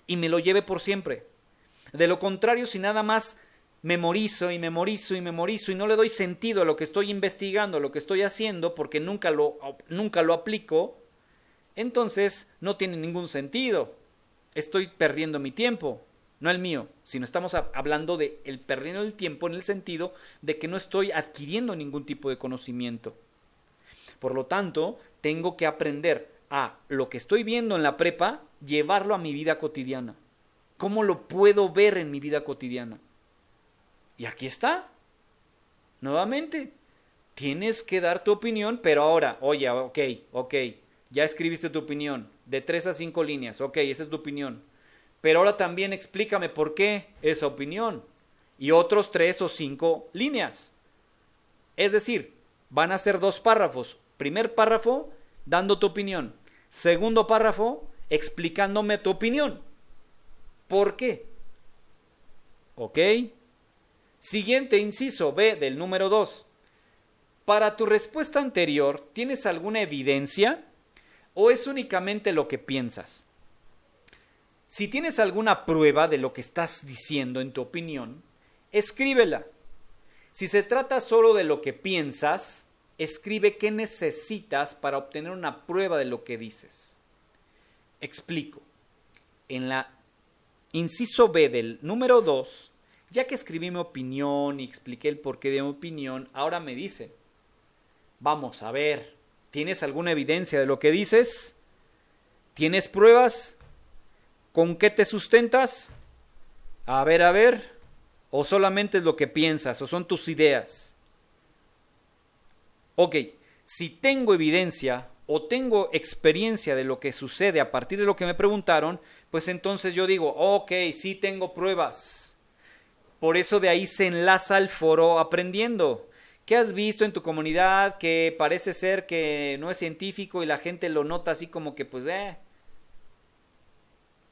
y me lo lleve por siempre. De lo contrario, si nada más memorizo y memorizo y memorizo y no le doy sentido a lo que estoy investigando, a lo que estoy haciendo, porque nunca lo aplico, entonces no tiene ningún sentido. Estoy perdiendo mi tiempo, no el mío, sino estamos hablando de el perdiendo el tiempo en el sentido de que no estoy adquiriendo ningún tipo de conocimiento. Por lo tanto, tengo que aprender a lo que estoy viendo en la prepa, llevarlo a mi vida cotidiana. ¿Cómo lo puedo ver en mi vida cotidiana? Y aquí está. Nuevamente, tienes que dar tu opinión, pero ahora, oye, ok, ya escribiste tu opinión, de 3 a 5 líneas, ok, esa es tu opinión. Pero ahora también explícame por qué esa opinión. Y otros 3 o 5 líneas. Es decir, van a ser 2 párrafos. Primer párrafo, dando tu opinión. Segundo párrafo, explicándome tu opinión. ¿Por qué? ¿Ok? Siguiente inciso B del número 2. Para tu respuesta anterior, ¿tienes alguna evidencia o es únicamente lo que piensas? Si tienes alguna prueba de lo que estás diciendo en tu opinión, escríbela. Si se trata solo de lo que piensas, escribe qué necesitas para obtener una prueba de lo que dices. Explico. En la inciso B del número 2, ya que escribí mi opinión y expliqué el porqué de mi opinión, ahora me dicen, vamos a ver, ¿tienes alguna evidencia de lo que dices? ¿Tienes pruebas? ¿Con qué te sustentas? A ver, ¿o solamente es lo que piensas o son tus ideas? Ok, si tengo evidencia o tengo experiencia de lo que sucede a partir de lo que me preguntaron, pues entonces yo digo, ok, sí tengo pruebas. Por eso de ahí se enlaza al foro aprendiendo. ¿Qué has visto en tu comunidad que parece ser que no es científico y la gente lo nota así como que pues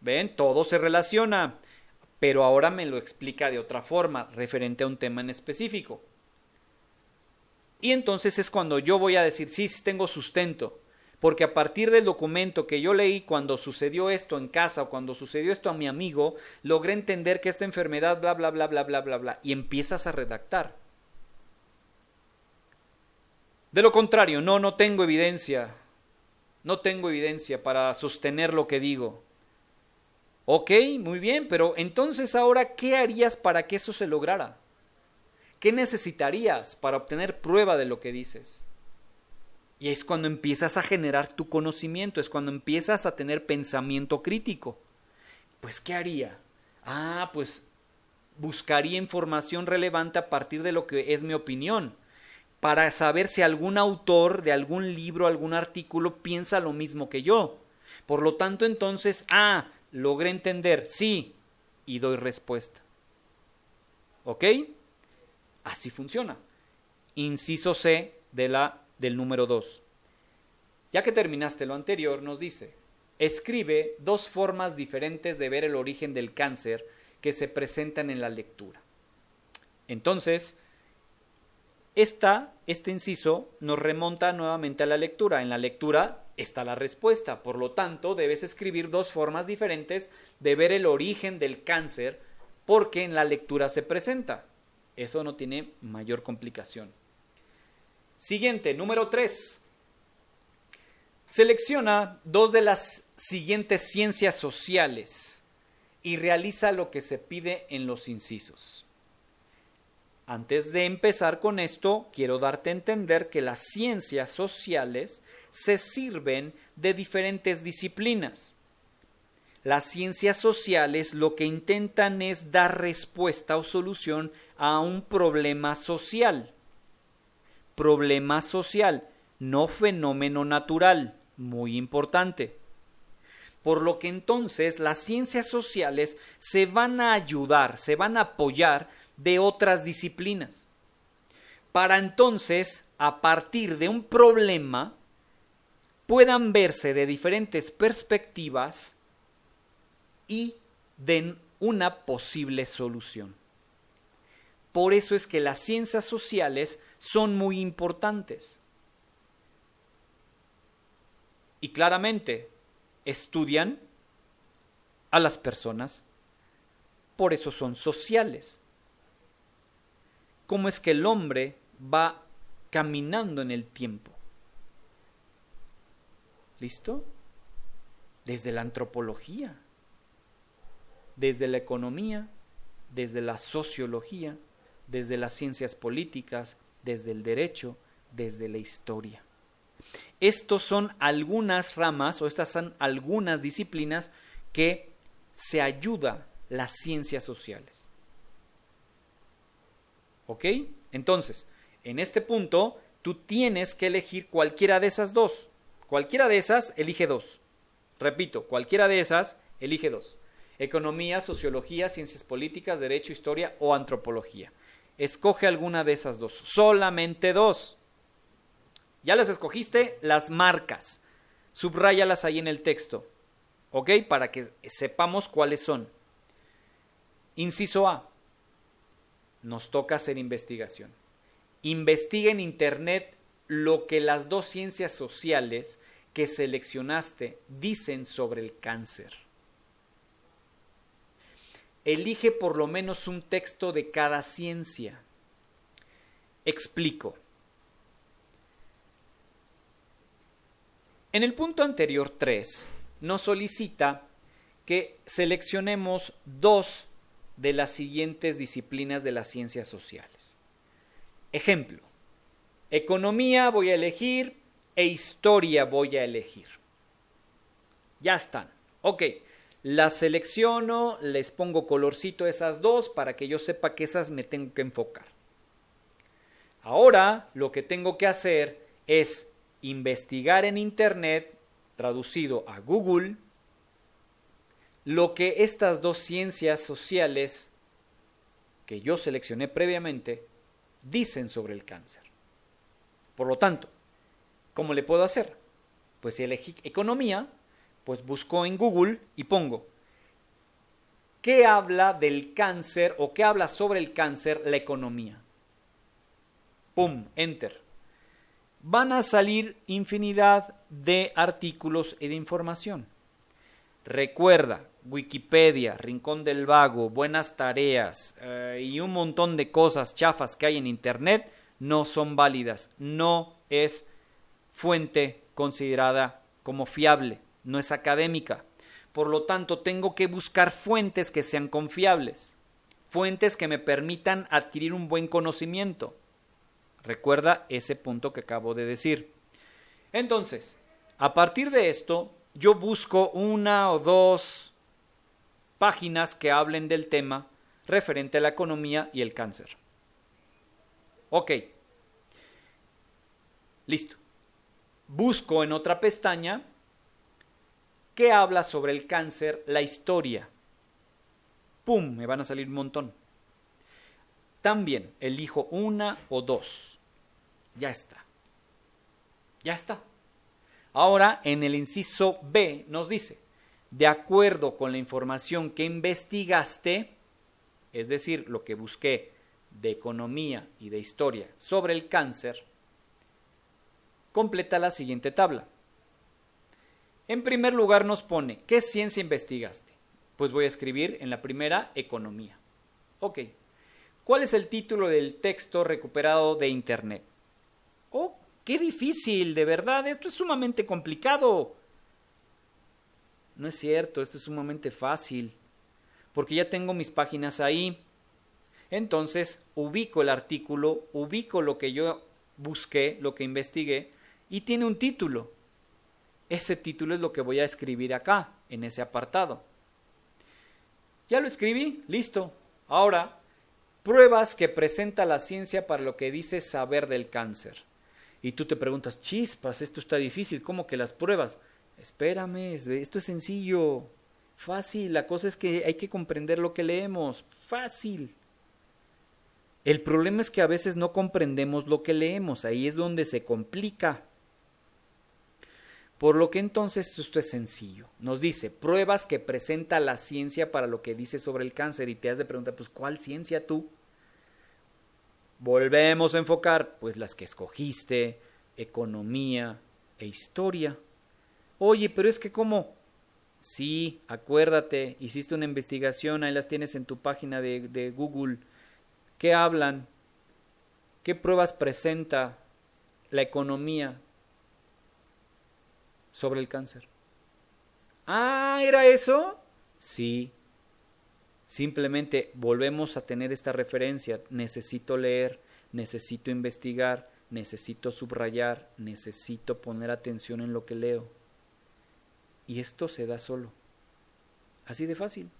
ven, todo se relaciona, pero ahora me lo explica de otra forma, referente a un tema en específico. Y entonces es cuando yo voy a decir, sí, sí tengo sustento, porque a partir del documento que yo leí cuando sucedió esto en casa o cuando sucedió esto a mi amigo, logré entender que esta enfermedad, bla, bla, bla, bla, bla, bla, bla, y empiezas a redactar. De lo contrario, no tengo evidencia. No tengo evidencia para sostener lo que digo. Ok, muy bien, pero entonces ahora, ¿qué harías para que eso se lograra? ¿Qué necesitarías para obtener prueba de lo que dices? Y es cuando empiezas a generar tu conocimiento, es cuando empiezas a tener pensamiento crítico. Pues, ¿qué haría? Pues buscaría información relevante a partir de lo que es mi opinión, para saber si algún autor de algún libro, algún artículo piensa lo mismo que yo. Por lo tanto, entonces, logré entender, sí, y doy respuesta. ¿Ok? Así funciona. Inciso C del número 2. Ya que terminaste lo anterior, nos dice, escribe 2 formas diferentes de ver el origen del cáncer que se presentan en la lectura. Entonces, este inciso nos remonta nuevamente a la lectura. En la lectura está la respuesta. Por lo tanto, debes escribir 2 formas diferentes de ver el origen del cáncer porque en la lectura se presenta. Eso no tiene mayor complicación. Siguiente, número 3. Selecciona 2 de las siguientes ciencias sociales y realiza lo que se pide en los incisos. Antes de empezar con esto, quiero darte a entender que las ciencias sociales se sirven de diferentes disciplinas. Las ciencias sociales lo que intentan es dar respuesta o solución a un problema social. Problema social, no fenómeno natural, muy importante. Por lo que entonces las ciencias sociales se van a ayudar, se van a apoyar de otras disciplinas, para entonces, a partir de un problema, puedan verse de diferentes perspectivas y den una posible solución. Por eso es que las ciencias sociales son muy importantes. Y claramente, estudian a las personas, por eso son sociales. Cómo es que el hombre va caminando en el tiempo. ¿Listo? Desde la antropología, desde la economía, desde la sociología, desde las ciencias políticas, desde el derecho, desde la historia. Estos son algunas ramas o estas son algunas disciplinas que se ayuda las ciencias sociales. ¿Ok? Entonces, en este punto, tú tienes que elegir cualquiera de esas 2. Cualquiera de esas, elige 2. Repito, cualquiera de esas, elige 2. Economía, sociología, ciencias políticas, derecho, historia o antropología. Escoge alguna de esas 2. Solamente 2. Ya las escogiste, las marcas. Subráyalas ahí en el texto. ¿Ok? Para que sepamos cuáles son. Inciso A. Nos toca hacer investigación. Investiga en internet lo que las 2 ciencias sociales que seleccionaste dicen sobre el cáncer. Elige por lo menos un texto de cada ciencia. Explico. En el punto anterior 3 nos solicita que seleccionemos 2 de las siguientes disciplinas de las ciencias sociales. Ejemplo, economía voy a elegir e historia voy a elegir. Ya están. Ok, las selecciono, les pongo colorcito a esas 2 para que yo sepa que esas me tengo que enfocar. Ahora lo que tengo que hacer es investigar en internet, traducido a Google, lo que estas 2 ciencias sociales que yo seleccioné previamente dicen sobre el cáncer. Por lo tanto, ¿cómo le puedo hacer? Pues si elegí economía, pues busco en Google y pongo ¿qué habla del cáncer o qué habla sobre el cáncer la economía? ¡Pum! Enter. Van a salir infinidad de artículos y de información. Recuerda, Wikipedia, Rincón del Vago, Buenas Tareas y un montón de cosas chafas que hay en Internet no son válidas. No es fuente considerada como fiable, no es académica. Por lo tanto, tengo que buscar fuentes que sean confiables, fuentes que me permitan adquirir un buen conocimiento. Recuerda ese punto que acabo de decir. Entonces, a partir de esto, yo busco una o dos páginas que hablen del tema referente a la economía y el cáncer. Ok. Listo. Busco en otra pestaña que habla sobre el cáncer, la historia. ¡Pum! Me van a salir un montón. También elijo una o dos. Ya está. Ya está. Ahora, en el inciso B nos dice, de acuerdo con la información que investigaste, es decir, lo que busqué de economía y de historia sobre el cáncer, completa la siguiente tabla. En primer lugar nos pone, ¿qué ciencia investigaste? Pues voy a escribir en la primera, economía. Ok. ¿Cuál es el título del texto recuperado de Internet? ¡Oh, qué difícil! De verdad, esto es sumamente complicado. No es cierto, esto es sumamente fácil, porque ya tengo mis páginas ahí. Entonces, ubico el artículo, ubico lo que yo busqué, lo que investigué, y tiene un título. Ese título es lo que voy a escribir acá, en ese apartado. Ya lo escribí, listo. Ahora, pruebas que presenta la ciencia para lo que dice saber del cáncer. Y tú te preguntas, chispas, esto está difícil, ¿cómo que las pruebas? Espérame, esto es sencillo, fácil, la cosa es que hay que comprender lo que leemos, fácil. El problema es que a veces no comprendemos lo que leemos, ahí es donde se complica. Por lo que entonces esto es sencillo. Nos dice, pruebas que presenta la ciencia para lo que dice sobre el cáncer. Y te has de preguntar, pues, ¿cuál ciencia tú? Volvemos a enfocar, pues, las que escogiste, economía e historia. Oye, pero es que ¿cómo? Sí, acuérdate, hiciste una investigación, ahí las tienes en tu página de Google. ¿Qué hablan? ¿Qué pruebas presenta la economía sobre el cáncer? Ah, ¿era eso? Sí. Simplemente volvemos a tener esta referencia. Necesito leer, necesito investigar, necesito subrayar, necesito poner atención en lo que leo. Y esto se da solo. Así de fácil.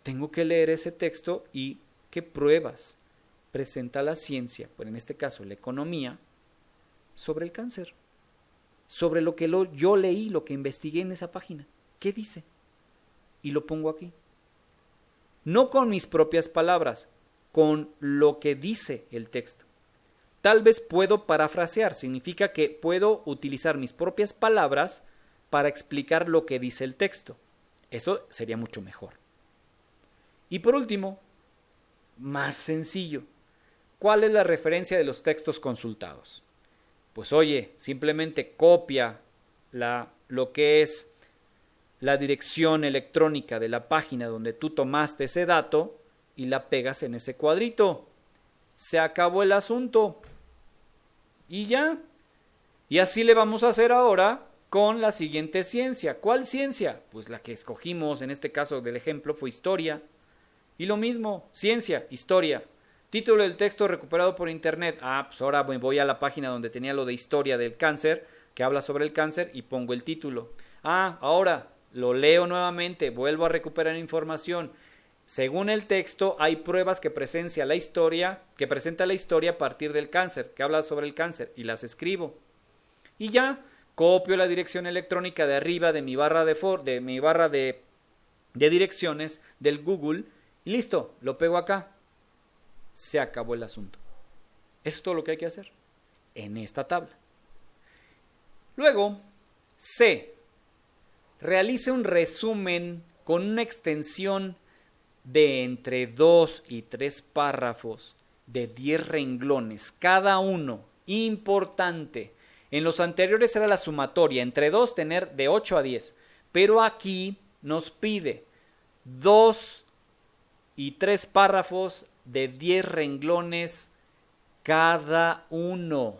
Tengo que leer ese texto y qué pruebas presenta la ciencia, pues en este caso la economía, sobre el cáncer. Sobre lo que yo leí, lo que investigué en esa página. ¿Qué dice? Y lo pongo aquí. No con mis propias palabras, con lo que dice el texto. Tal vez puedo parafrasear, significa que puedo utilizar mis propias palabras para explicar lo que dice el texto. Eso sería mucho mejor. Y por último, más sencillo, ¿cuál es la referencia de los textos consultados? Pues oye, simplemente copia lo que es la dirección electrónica de la página donde tú tomaste ese dato y la pegas en ese cuadrito. Se acabó el asunto. Y ya. Y así le vamos a hacer ahora con la siguiente ciencia. ¿Cuál ciencia? Pues la que escogimos, en este caso del ejemplo, fue historia. Y lo mismo, ciencia, historia. Título del texto recuperado por internet. Pues ahora voy a la página donde tenía lo de historia del cáncer, que habla sobre el cáncer, y pongo el título. Ahora lo leo nuevamente, vuelvo a recuperar información. Según el texto, hay pruebas que presenta la historia a partir del cáncer, que habla sobre el cáncer, y las escribo. Y ya, copio la dirección electrónica de arriba de mi barra de direcciones del Google Y listo, lo pego acá. Se acabó el asunto. Eso es todo lo que hay que hacer en esta tabla. Luego, C. Realice un resumen con una extensión de entre 2 y 3 párrafos de 10 renglones, cada uno. Importante. En los anteriores era la sumatoria, entre 2 tener de 8 a 10, pero aquí nos pide 2 y 3 párrafos de 10 renglones cada uno.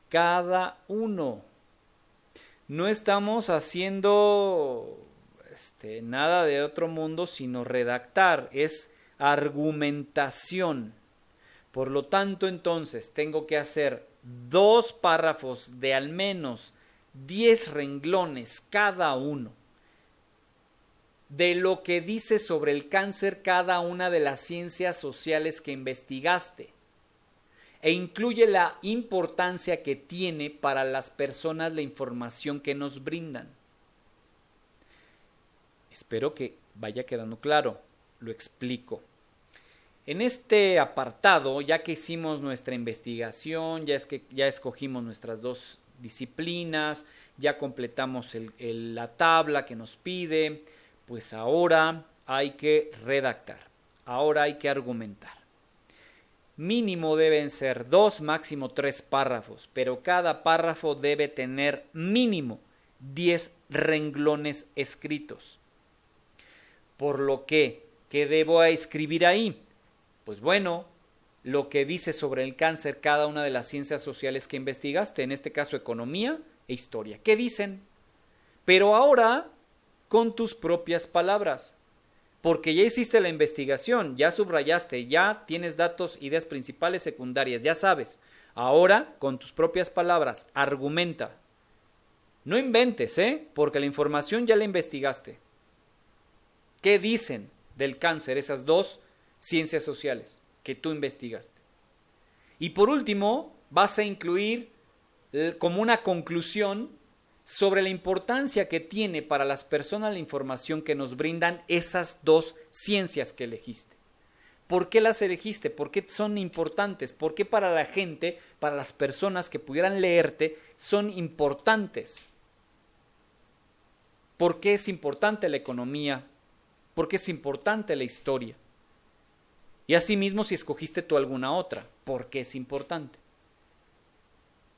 Cada uno. No estamos haciendo nada de otro mundo sino redactar, es argumentación. Por lo tanto, entonces, tengo que hacer 2 párrafos de al menos 10 renglones cada uno de lo que dice sobre el cáncer cada una de las ciencias sociales que investigaste e incluye la importancia que tiene para las personas la información que nos brindan. Espero que vaya quedando claro, lo explico. En este apartado, ya que hicimos nuestra investigación, ya escogimos nuestras 2 disciplinas, ya completamos la tabla que nos pide, pues ahora hay que redactar, ahora hay que argumentar. Mínimo deben ser 2, máximo 3 párrafos, pero cada párrafo debe tener mínimo 10 renglones escritos. Por lo que, ¿qué debo escribir ahí? Pues bueno, lo que dice sobre el cáncer cada una de las ciencias sociales que investigaste, en este caso economía e historia. ¿Qué dicen? Pero ahora con tus propias palabras, porque ya hiciste la investigación, ya subrayaste, ya tienes datos, ideas principales, secundarias, ya sabes. Ahora, con tus propias palabras, argumenta. No inventes, porque la información ya la investigaste. ¿Qué dicen del cáncer esas 2 ciencias sociales que tú investigaste? Y por último, vas a incluir como una conclusión sobre la importancia que tiene para las personas la información que nos brindan esas 2 ciencias que elegiste. ¿Por qué las elegiste? ¿Por qué son importantes? ¿Por qué para la gente, para las personas que pudieran leerte, son importantes? ¿Por qué es importante la economía? ¿Por qué es importante la historia? Y asimismo, si escogiste tú alguna otra, ¿por qué es importante?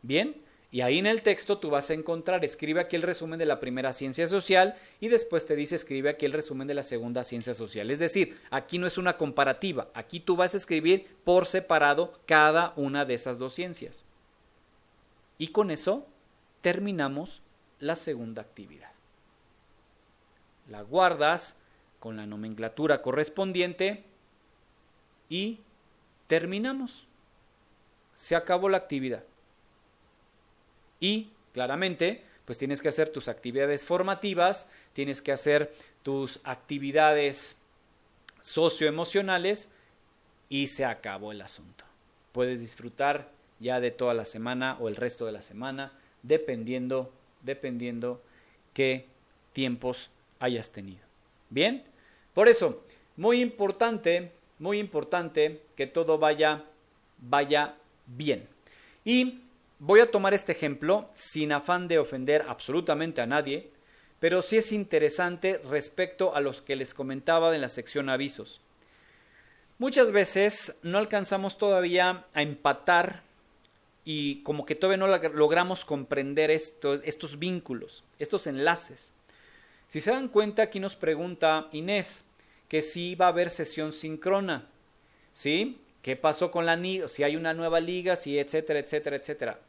Bien, y ahí en el texto tú vas a encontrar, escribe aquí el resumen de la primera ciencia social y después te dice escribe aquí el resumen de la segunda ciencia social. Es decir, aquí no es una comparativa, aquí tú vas a escribir por separado cada una de esas 2 ciencias. Y con eso terminamos la segunda actividad. La guardas con la nomenclatura correspondiente y terminamos. Se acabó la actividad. Y claramente, pues tienes que hacer tus actividades formativas, tienes que hacer tus actividades socioemocionales y se acabó el asunto. Puedes disfrutar ya de toda la semana o el resto de la semana, dependiendo qué tiempos hayas tenido. Bien, por eso, muy importante que todo vaya bien. Y voy a tomar este ejemplo sin afán de ofender absolutamente a nadie, pero sí es interesante respecto a los que les comentaba en la sección avisos. Muchas veces no alcanzamos todavía a empatar y como que todavía no logramos comprender estos vínculos, estos enlaces. Si se dan cuenta, aquí nos pregunta Inés que si va a haber sesión síncrona, ¿sí? ¿Qué pasó con la liga? Si hay una nueva liga, si etcétera, etcétera, etcétera.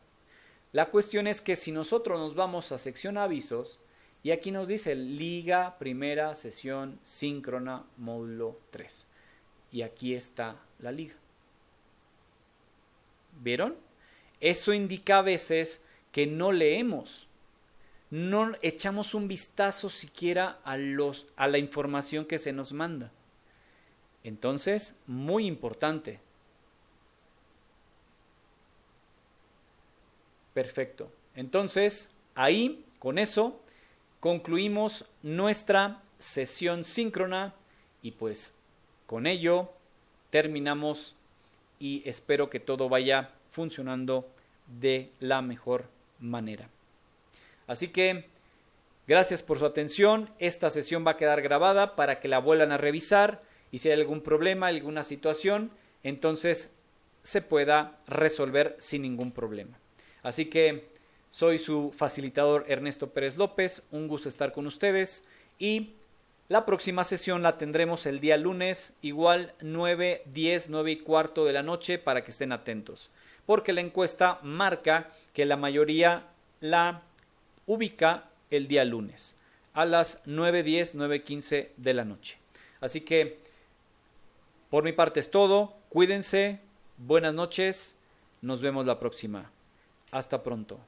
La cuestión es que si nosotros nos vamos a sección avisos, y aquí nos dice liga, primera sesión síncrona, módulo 3. Y aquí está la liga. ¿Vieron? Eso indica a veces que no leemos. No echamos un vistazo siquiera a la información que se nos manda. Entonces, muy importante. Perfecto. Entonces, con eso, concluimos nuestra sesión síncrona Y pues con ello terminamos y espero que todo vaya funcionando de la mejor manera. Así que gracias por su atención. Esta sesión va a quedar grabada para que la vuelvan a revisar y si hay algún problema, alguna situación, entonces se pueda resolver sin ningún problema. Así que soy su facilitador Ernesto Pérez López, un gusto estar con ustedes y la próxima sesión la tendremos el día lunes, igual 9, 10, 9 y cuarto de la noche para que estén atentos, porque la encuesta marca que la mayoría la ubica el día lunes a las 9:10, 9:15 de la noche. Así que por mi parte es todo, cuídense, buenas noches, nos vemos la próxima. Hasta pronto.